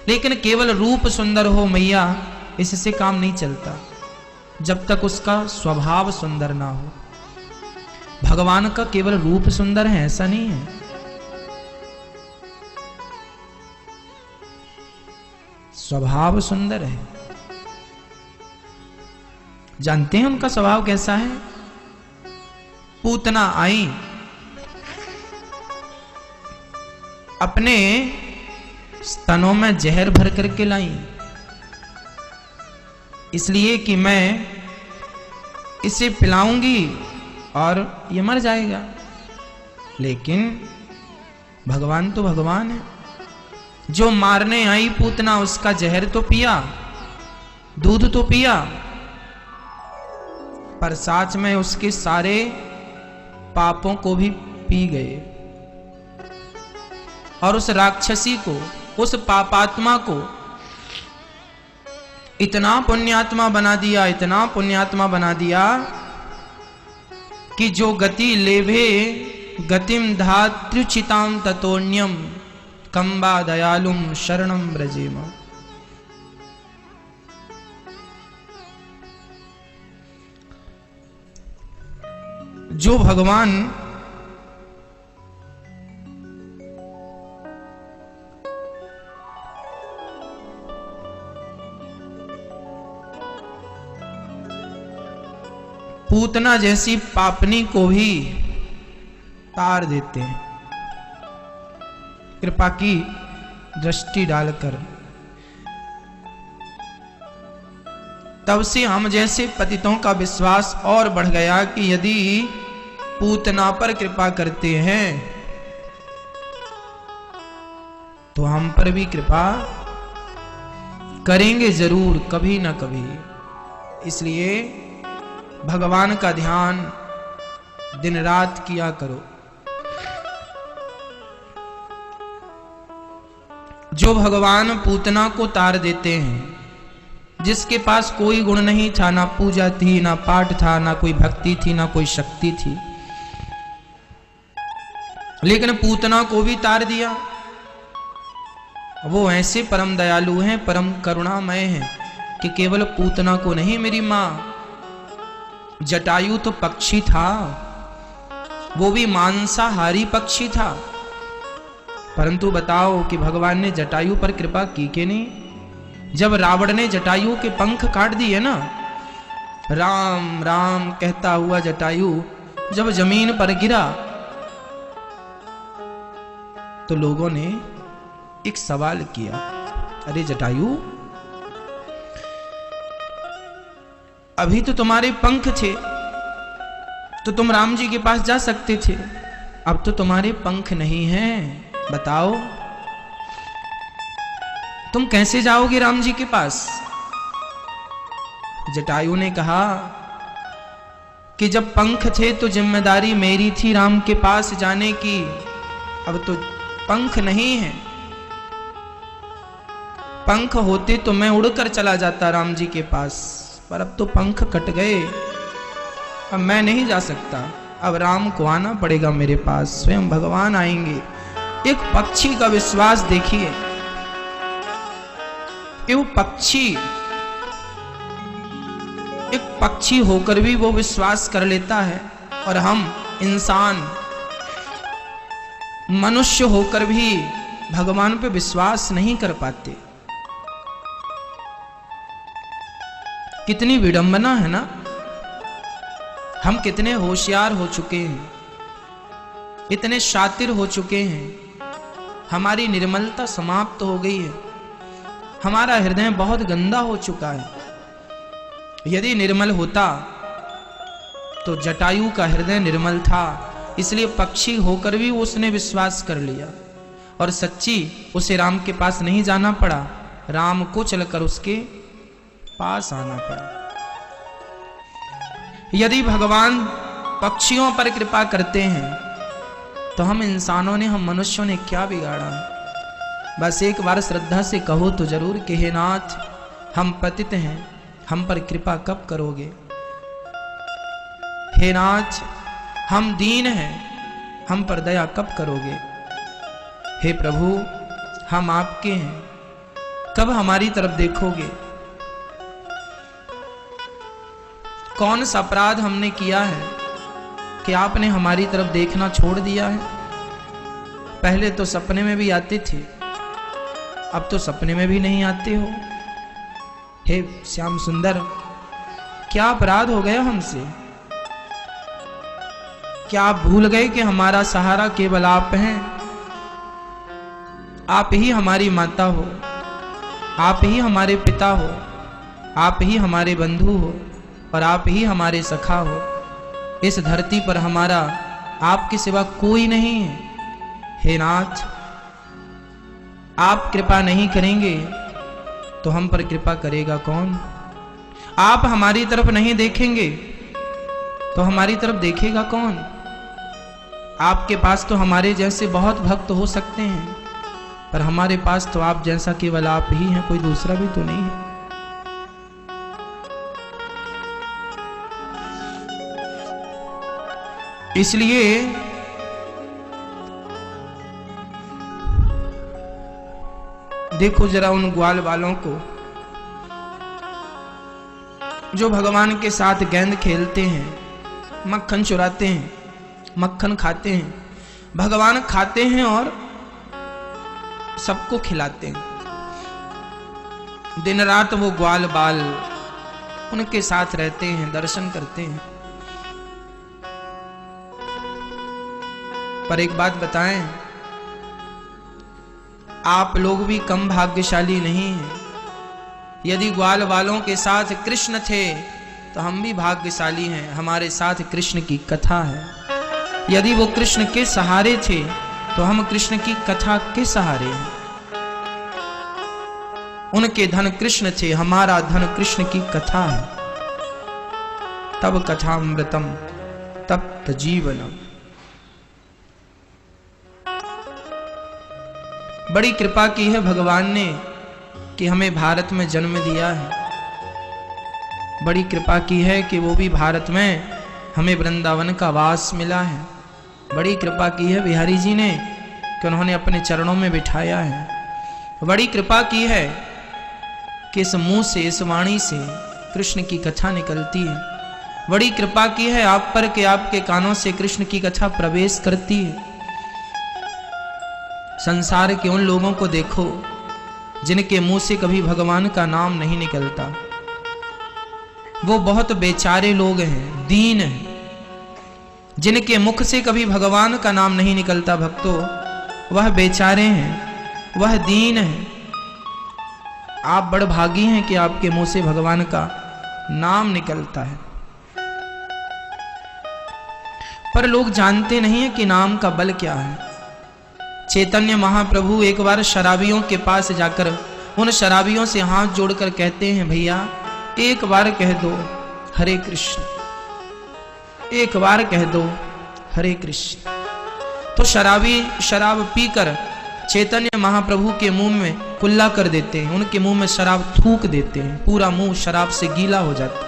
लेकिन केवल रूप सुंदर हो मैया, इससे काम नहीं चलता जब तक उसका स्वभाव सुंदर ना हो। भगवान का केवल रूप सुंदर है ऐसा नहीं है, स्वभाव सुंदर है। जानते हैं उनका स्वभाव कैसा है? पूतना आई, अपने स्तनों में जहर भर करके लाई, इसलिए कि मैं इसे पिलाऊंगी और ये मर जाएगा। लेकिन भगवान तो भगवान है। जो मारने आई पूतना, उसका जहर तो पिया, दूध तो पिया, पर साथ में उसके सारे पापों को भी पी गए। और उस राक्षसी को, उस पापात्मा को इतना पुण्यात्मा बना दिया, इतना पुण्यात्मा बना दिया कि जो गति लेभे गतिम धात्रुचितां ततोन्यम कंबा दयालुम शरणम ब्रजेम। जो भगवान पूतना जैसी पापनी को भी तार देते हैं कृपा की दृष्टि डालकर, तब से हम जैसे पतितों का विश्वास और बढ़ गया कि यदि पूतना पर कृपा करते हैं तो हम पर भी कृपा करेंगे जरूर, कभी ना कभी। इसलिए भगवान का ध्यान दिन रात किया करो। जो भगवान पूतना को तार देते हैं, जिसके पास कोई गुण नहीं था, ना पूजा थी, ना पाठ था, ना कोई भक्ति थी, ना कोई शक्ति थी, लेकिन पूतना को भी तार दिया। वो ऐसे परम दयालु हैं, परम करुणामय हैं कि केवल पूतना को नहीं, मेरी मां जटायु तो पक्षी था, वो भी मांसाहारी पक्षी था, परंतु बताओ कि भगवान ने जटायु पर कृपा की कि नहीं। जब रावण ने जटायु के पंख काट दिए ना, राम राम कहता हुआ जटायु जब जमीन पर गिरा, तो लोगों ने एक सवाल किया, अरे जटायु, अभी तो तुम्हारे पंख थे तो तुम राम जी के पास जा सकते थे, अब तो तुम्हारे पंख नहीं हैं, बताओ तुम कैसे जाओगे राम जी के पास। जटायु ने कहा कि जब पंख थे तो जिम्मेदारी मेरी थी राम के पास जाने की, अब तो पंख नहीं है, पंख होते तो मैं उड़कर चला जाता राम जी के पास, पर अब तो पंख कट गए, अब मैं नहीं जा सकता, अब राम को आना पड़ेगा मेरे पास, स्वयं भगवान आएंगे। एक पक्षी का विश्वास देखिए, वो पक्षी, एक पक्षी होकर भी वो विश्वास कर लेता है, और हम इंसान मनुष्य होकर भी भगवान पे विश्वास नहीं कर पाते। कितनी विडंबना है ना। हम कितने होशियार हो चुके हैं, इतने शातिर हो चुके हैं, हमारी निर्मलता समाप्त हो गई है, हमारा हृदय बहुत गंदा हो चुका है। यदि निर्मल होता तो जटायु का हृदय निर्मल था, इसलिए पक्षी होकर भी उसने विश्वास कर लिया, और सच्ची उसे राम के पास नहीं जाना पड़ा, राम को चलकर उसके पास आना पड़ा। यदि भगवान पक्षियों पर कृपा करते हैं तो हम इंसानों ने, हम मनुष्यों ने क्या बिगाड़ा। बस एक बार श्रद्धा से कहो तो जरूर कि हे नाथ, हम पतित हैं, हम पर कृपा कब करोगे। हे नाथ, हम दीन हैं, हम पर दया कब करोगे। हे प्रभु, हम आपके हैं, कब हमारी तरफ देखोगे। कौन सा अपराध हमने किया है कि आपने हमारी तरफ देखना छोड़ दिया है। पहले तो सपने में भी आते थे, अब तो सपने में भी नहीं आते हो। हे श्याम सुंदर, क्या अपराध हो गया हमसे। क्या आप भूल गए कि हमारा सहारा केवल आप हैं। आप ही हमारी माता हो, आप ही हमारे पिता हो, आप ही हमारे बंधु हो, और आप ही हमारे सखा हो। इस धरती पर हमारा आपके सिवा कोई नहीं है। हे नाथ, आप कृपा नहीं करेंगे तो हम पर कृपा करेगा कौन। आप हमारी तरफ नहीं देखेंगे तो हमारी तरफ देखेगा कौन। आपके पास तो हमारे जैसे बहुत भक्त हो सकते हैं, पर हमारे पास तो आप जैसा केवल आप ही हैं, कोई दूसरा भी तो नहीं है। इसलिए देखो जरा उन ग्वाल वालों को जो भगवान के साथ गेंद खेलते हैं, मक्खन चुराते हैं, मक्खन खाते हैं, भगवान खाते हैं और सबको खिलाते हैं। दिन रात वो ग्वाल बाल उनके साथ रहते हैं, दर्शन करते हैं। पर एक बात बताएं, आप लोग भी कम भाग्यशाली नहीं हैं। यदि ग्वाल वालों के साथ कृष्ण थे तो हम भी भाग्यशाली हैं, हमारे साथ कृष्ण की कथा है। यदि वो कृष्ण के सहारे थे तो हम कृष्ण की कथा के सहारे हैं। उनके धन कृष्ण थे, हमारा धन कृष्ण की कथा है। तब कथामृतम तप्त जीवनम। बड़ी कृपा की है भगवान ने कि हमें भारत में जन्म दिया है। बड़ी कृपा की है कि वो भी भारत में हमें वृंदावन का वास मिला है। बड़ी कृपा की है बिहारी जी ने कि उन्होंने अपने चरणों में बिठाया है। बड़ी कृपा की है कि इस मुंह से, इस वाणी से कृष्ण की कथा निकलती है। बड़ी कृपा की है आप पर कि आपके कानों से कृष्ण की कथा प्रवेश करती है। संसार के उन लोगों को देखो जिनके मुंह से कभी भगवान का नाम नहीं निकलता। वो बहुत बेचारे लोग हैं, दीन हैं, जिनके मुख से कभी भगवान का नाम नहीं निकलता। भक्तों, वह बेचारे हैं, वह दीन हैं। आप बड़ भागी हैं कि आपके मुंह से भगवान का नाम निकलता है। पर लोग जानते नहीं है कि नाम का बल क्या है। चैतन्य महाप्रभु एक बार शराबियों के पास जाकर उन शराबियों से हाथ जोड़कर कहते हैं, भैया एक बार कह दो हरे कृष्ण, एक बार कह दो हरे कृष्ण। तो शराबी शराब पीकर चैतन्य महाप्रभु के मुंह में कुल्ला कर देते हैं, उनके मुंह में शराब थूक देते हैं, पूरा मुंह शराब से गीला हो जाता है।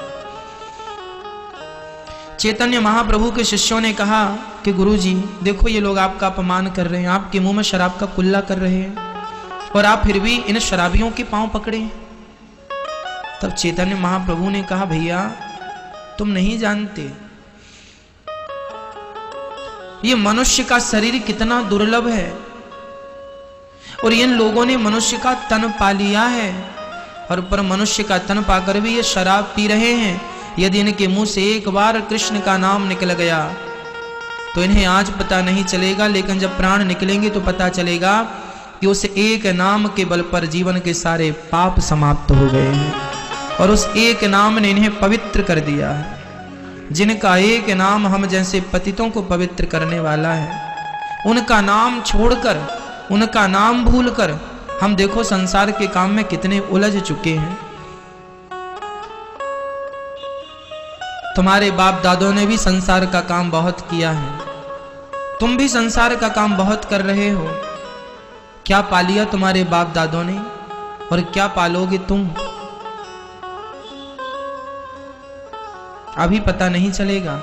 चैतन्य महाप्रभु के शिष्यों ने कहा कि गुरुजी देखो ये लोग आपका अपमान कर रहे हैं, आपके मुंह में शराब का कुल्ला कर रहे हैं और आप फिर भी इन शराबियों के पांव पकड़े। तब चैतन्य महाप्रभु ने कहा, भैया तुम नहीं जानते ये मनुष्य का शरीर कितना दुर्लभ है और इन लोगों ने मनुष्य का तन पा लिया है और पर मनुष्य का तन पाकर भी ये शराब पी रहे हैं। यदि इनके मुंह से एक बार कृष्ण का नाम निकल गया तो इन्हें आज पता नहीं चलेगा, लेकिन जब प्राण निकलेंगे तो पता चलेगा कि उस एक नाम के बल पर जीवन के सारे पाप समाप्त हो गए हैं और उस एक नाम ने इन्हें पवित्र कर दिया है। जिनका एक नाम हम जैसे पतितों को पवित्र करने वाला है, उनका नाम छोड़कर, उनका नाम भूलकर हम देखो संसार के काम में कितने उलझ चुके हैं। तुम्हारे बाप दादों ने भी संसार का काम बहुत किया है, तुम भी संसार का काम बहुत कर रहे हो। क्या पा लिया तुम्हारे बाप दादों ने और क्या पालोगे तुम, अभी पता नहीं चलेगा।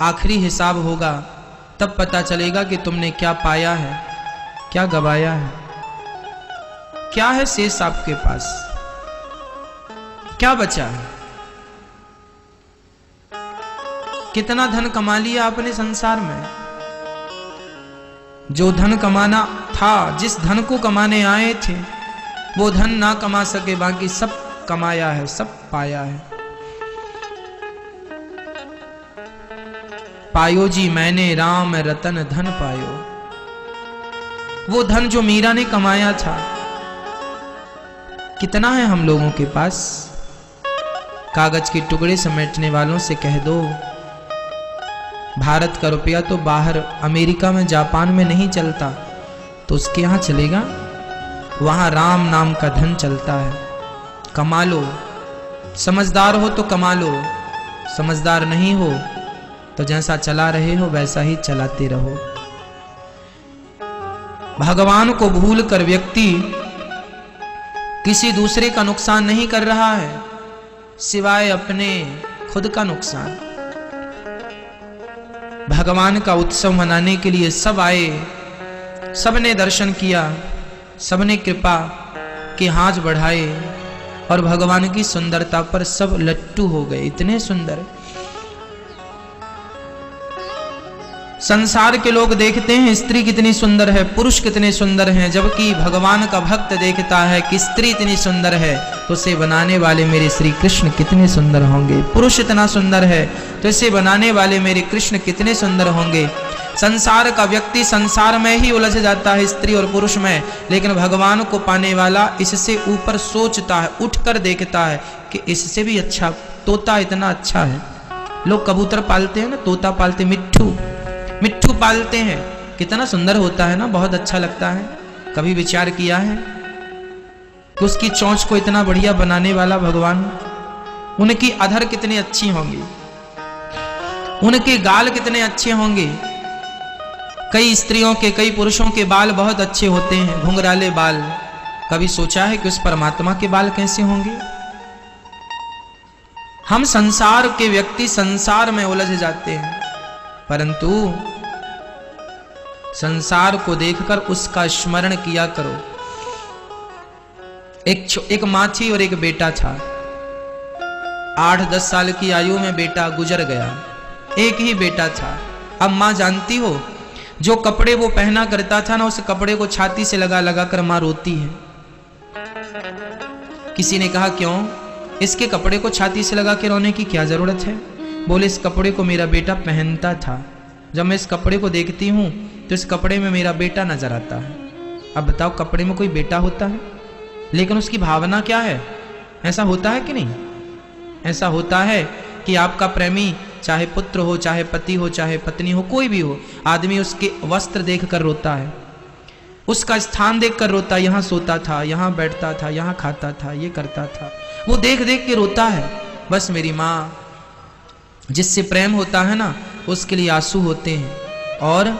आखिरी हिसाब होगा तब पता चलेगा कि तुमने क्या पाया है, क्या गवाया है, क्या है शेष आपके पास, क्या बचा है। कितना धन कमा लिया आपने संसार में। जो धन कमाना था, जिस धन को कमाने आए थे वो धन ना कमा सके, बाकी सब कमाया है, सब पाया है। पायो जी मैंने राम रतन धन पायो, वो धन जो मीरा ने कमाया था कितना है हम लोगों के पास। कागज के टुकड़े समेटने वालों से कह दो भारत का रुपया तो बाहर अमेरिका में, जापान में नहीं चलता, तो उसके यहाँ चलेगा। वहाँ राम नाम का धन चलता है। कमा लो, समझदार हो तो कमा लो, समझदार नहीं हो तो जैसा चला रहे हो वैसा ही चलाते रहो। भगवान को भूल कर व्यक्ति किसी दूसरे का नुकसान नहीं कर रहा है सिवाय अपने खुद का नुकसान। भगवान का उत्सव मनाने के लिए सब आए, सबने दर्शन किया, सबने कृपा के हाथ बढ़ाए और भगवान की सुंदरता पर सब लट्टू हो गए। इतने सुंदर संसार के लोग देखते हैं स्त्री कितनी सुंदर है, पुरुष कितने सुंदर हैं, जबकि भगवान का भक्त देखता है कि स्त्री इतनी सुंदर है तो इसे बनाने वाले मेरे श्री कृष्ण कितने सुंदर होंगे। पुरुष इतना सुंदर है तो इसे बनाने वाले मेरे कृष्ण कितने सुंदर होंगे। संसार का व्यक्ति संसार में ही उलझ जाता है, स्त्री और पुरुष में, लेकिन भगवान को पाने वाला इससे ऊपर सोचता है, उठकर देखता है कि इससे भी अच्छा तोता इतना अच्छा है। लोग कबूतर पालते हैं ना, तोता पालते, मिट्ठू पालते हैं, कितना सुंदर होता है ना, बहुत अच्छा लगता है। कभी विचार किया है कि उसकी चोंच को इतना बढ़िया बनाने वाला भगवान, उनकी अधर कितनी अच्छी होंगी, उनके गाल कितने अच्छे होंगे। कई स्त्रियों के, कई पुरुषों के बाल बहुत अच्छे होते हैं, घुंघराले बाल। कभी सोचा है कि उस परमात्मा के बाल कैसे होंगे? हम संसार के व्यक्ति संसार में उलझ जाते हैं, परंतु संसार को देखकर उसका स्मरण किया करो। एक माँ थी और एक बेटा था। 8-10 साल की आयु में बेटा गुजर गया, एक ही बेटा था। अब माँ जानती हो, जो कपड़े वो पहना करता था ना, उस कपड़े को छाती से लगा लगा कर माँ रोती है। किसी ने कहा क्यों, इसके कपड़े को छाती से लगा के रोने की क्या जरूरत है? बोले इस कपड़े को मेरा बेटा पहनता था, जब मैं इस कपड़े को देखती हूं तो इस कपड़े में मेरा बेटा नजर आता है। अब बताओ, कपड़े में कोई बेटा होता है, लेकिन उसकी भावना क्या है? ऐसा होता है कि नहीं? ऐसा होता है कि आपका प्रेमी, चाहे पुत्र हो, चाहे पति हो, चाहे पत्नी हो, कोई भी हो, आदमी उसके वस्त्र देखकर रोता है, उसका स्थान देखकर रोता है। यहाँ सोता था, यहाँ बैठता था, यहाँ खाता था, ये करता था, वो देख देख के रोता है। बस मेरी माँ, जिससे प्रेम होता है ना, उसके लिए आंसू होते हैं। और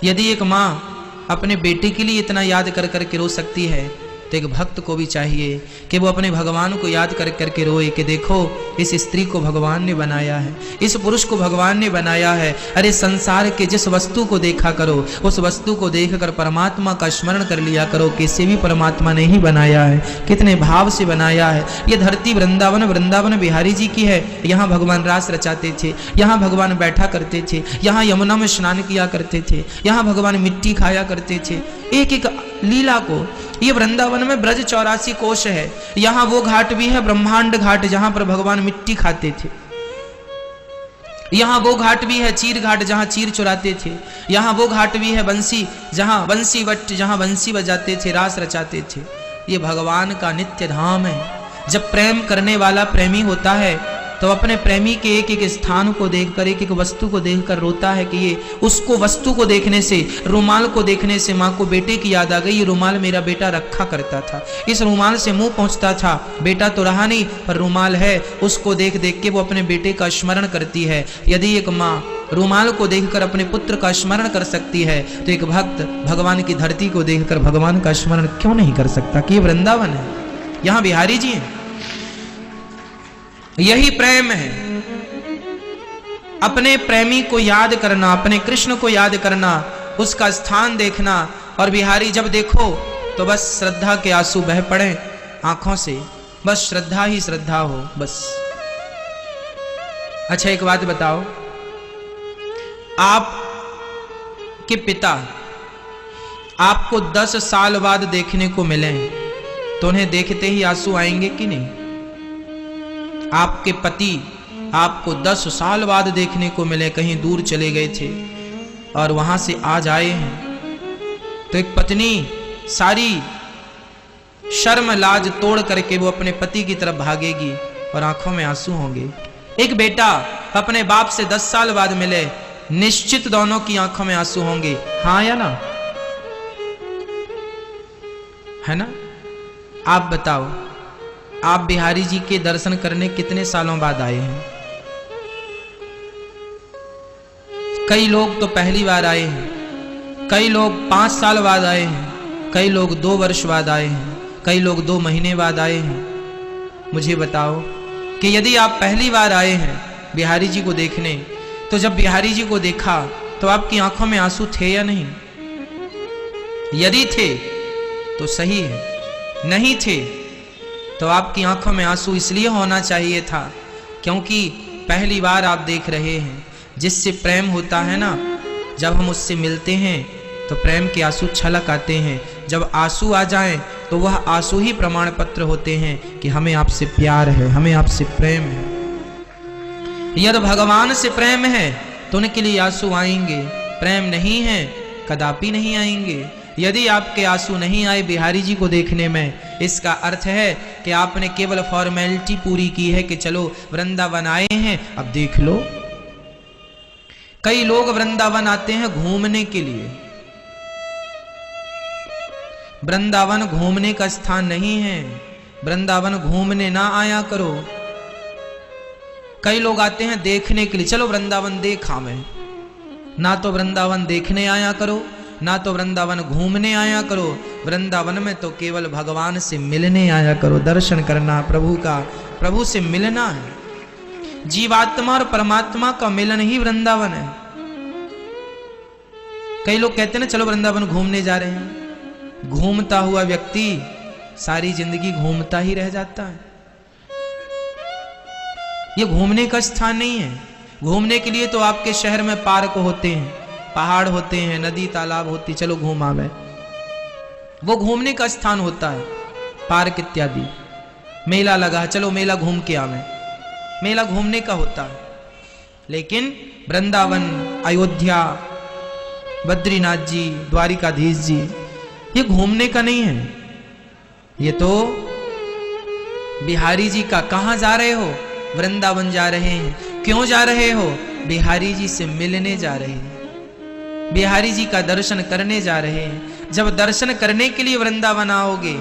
यदि एक माँ अपने बेटे के लिए इतना याद कर कर के रो सकती है, तो एक भक्त को भी चाहिए कि वो अपने भगवान को याद कर कर के रोए कि देखो इस स्त्री को भगवान ने बनाया है, इस पुरुष को भगवान ने बनाया है। अरे संसार के जिस वस्तु को देखा करो, उस वस्तु को देखकर परमात्मा का स्मरण कर लिया करो कि इसे भी परमात्मा ने ही बनाया है, कितने भाव से बनाया है। ये धरती वृंदावन बिहारी जी की है। यहाँ भगवान रास रचाते थे, यहाँ भगवान बैठा करते थे, यहाँ यमुना में स्नान किया करते थे, यहाँ भगवान मिट्टी खाया करते थे। एक एक लीला को, ये वृंदावन में ब्रज 84 कोश है। यहाँ वो घाट भी है, ब्रह्मांड घाट, जहां पर भगवान मिट्टी खाते थे। यहाँ वो घाट भी है, चीर घाट, जहां चीर चुराते थे। यहाँ वो घाट भी है, बंसी, जहां बंसी वट, जहां बंसी बजाते थे, रास रचाते थे। ये भगवान का नित्य धाम है। जब प्रेम करने वाला प्रेमी होता है तो अपने प्रेमी के एक एक स्थान को देखकर, एक एक वस्तु को देखकर रोता है कि ये, उसको वस्तु को देखने से, रुमाल को देखने से माँ को बेटे की याद आ गई। ये रुमाल मेरा बेटा रखा करता था, इस रुमाल से मुंह पहुंचता था, बेटा तो रहा नहीं पर रुमाल है। उसको देख देख के वो अपने बेटे का स्मरण करती है। यदि एक माँ रुमाल को देखकर अपने पुत्र का स्मरण कर सकती है, तो एक भक्त भगवान की धरती को देखकर भगवान का स्मरण क्यों नहीं कर सकता? कि ये वृंदावन है, यहाँ बिहारी जी हैं। यही प्रेम है, अपने प्रेमी को याद करना, अपने कृष्ण को याद करना, उसका स्थान देखना। और बिहारी जब देखो तो बस श्रद्धा के आंसू बह पड़े आंखों से, बस श्रद्धा ही श्रद्धा हो बस। अच्छा एक बात बताओ, आप के पिता आपको 10 साल बाद देखने को मिले तो उन्हें देखते ही आंसू आएंगे कि नहीं? आपके पति आपको 10 साल बाद देखने को मिले, कहीं दूर चले गए थे और वहां से आज आए हैं, तो एक पत्नी सारी शर्म लाज तोड़ करके वो अपने पति की तरफ भागेगी और आंखों में आंसू होंगे। एक बेटा अपने बाप से 10 साल बाद मिले, निश्चित दोनों की आंखों में आंसू होंगे। हाँ या ना? है ना? आप बताओ, आप बिहारी जी के दर्शन करने कितने सालों बाद आए हैं? कई लोग तो पहली बार आए हैं, कई लोग 5 साल बाद आए हैं, कई लोग 2 वर्ष बाद आए हैं, कई लोग 2 महीने बाद आए हैं। मुझे बताओ कि यदि आप पहली बार आए हैं बिहारी जी को देखने, तो जब बिहारी जी को देखा तो आपकी आंखों में आंसू थे या नहीं? यदि थे तो सही है, नहीं थे तो आपकी आंखों में आंसू इसलिए होना चाहिए था क्योंकि पहली बार आप देख रहे हैं। जिससे प्रेम होता है ना, जब हम उससे मिलते हैं तो प्रेम के आंसू छलक आते हैं। जब आंसू आ जाएं तो वह आंसू ही प्रमाण पत्र होते हैं कि हमें आपसे प्यार है, हमें आपसे प्रेम है। यदि भगवान से प्रेम है तो उनके लिए आंसू आएंगे, प्रेम नहीं है कदापि नहीं आएंगे। यदि आपके आंसू नहीं आए बिहारी जी को देखने में, इसका अर्थ है कि आपने केवल फॉर्मेलिटी पूरी की है कि चलो वृंदावन आए हैं अब देख लो। कई लोग वृंदावन आते हैं घूमने के लिए। वृंदावन घूमने का स्थान नहीं है, वृंदावन घूमने ना आया करो। कई लोग आते हैं देखने के लिए, चलो वृंदावन देखा मैं। ना तो वृंदावन देखने आया करो, ना तो वृंदावन घूमने आया करो। वृंदावन में तो केवल भगवान से मिलने आया करो, दर्शन करना प्रभु का, प्रभु से मिलना है। जीवात्मा और परमात्मा का मिलन ही वृंदावन है। कई लोग कहते हैं ना चलो वृंदावन घूमने जा रहे हैं। घूमता हुआ व्यक्ति सारी जिंदगी घूमता ही रह जाता है। ये घूमने का स्थान नहीं है। घूमने के लिए तो आपके शहर में पार्क होते हैं, पहाड़ होते हैं, नदी तालाब होती, चलो घूम आवे, वो घूमने का स्थान होता है। पार्क इत्यादि, मेला लगा, चलो मेला घूम के आवे, मेला घूमने का होता है। लेकिन वृंदावन, अयोध्या, बद्रीनाथ जी, द्वारिकाधीश जी, ये घूमने का नहीं है। ये तो बिहारी जी का। कहां जा रहे हो? वृंदावन जा रहे हैं। क्यों जा रहे हो? बिहारी जी से मिलने जा रहे हैं, बिहारी जी का दर्शन करने जा रहे हैं। जब दर्शन करने के लिए वृंदावन आओगे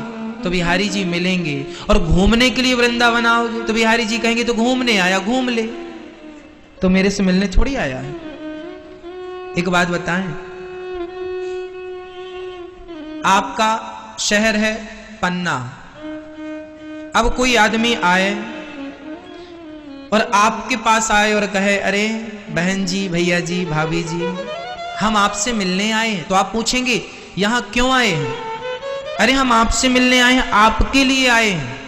तो बिहारी जी मिलेंगे, और घूमने के लिए वृंदावन आओगे तो बिहारी जी कहेंगे तो घूमने आया, घूम ले, तो मेरे से मिलने थोड़ी आया है। एक बात बताएं, आपका शहर है पन्ना। अब कोई आदमी आए और आपके पास आए और कहे अरे बहन जी, भैया जी, भाभी जी, हम आपसे मिलने आए हैं, तो आप पूछेंगे यहां क्यों आए हैं? अरे हम आपसे मिलने आए हैं, आपके लिए आए हैं।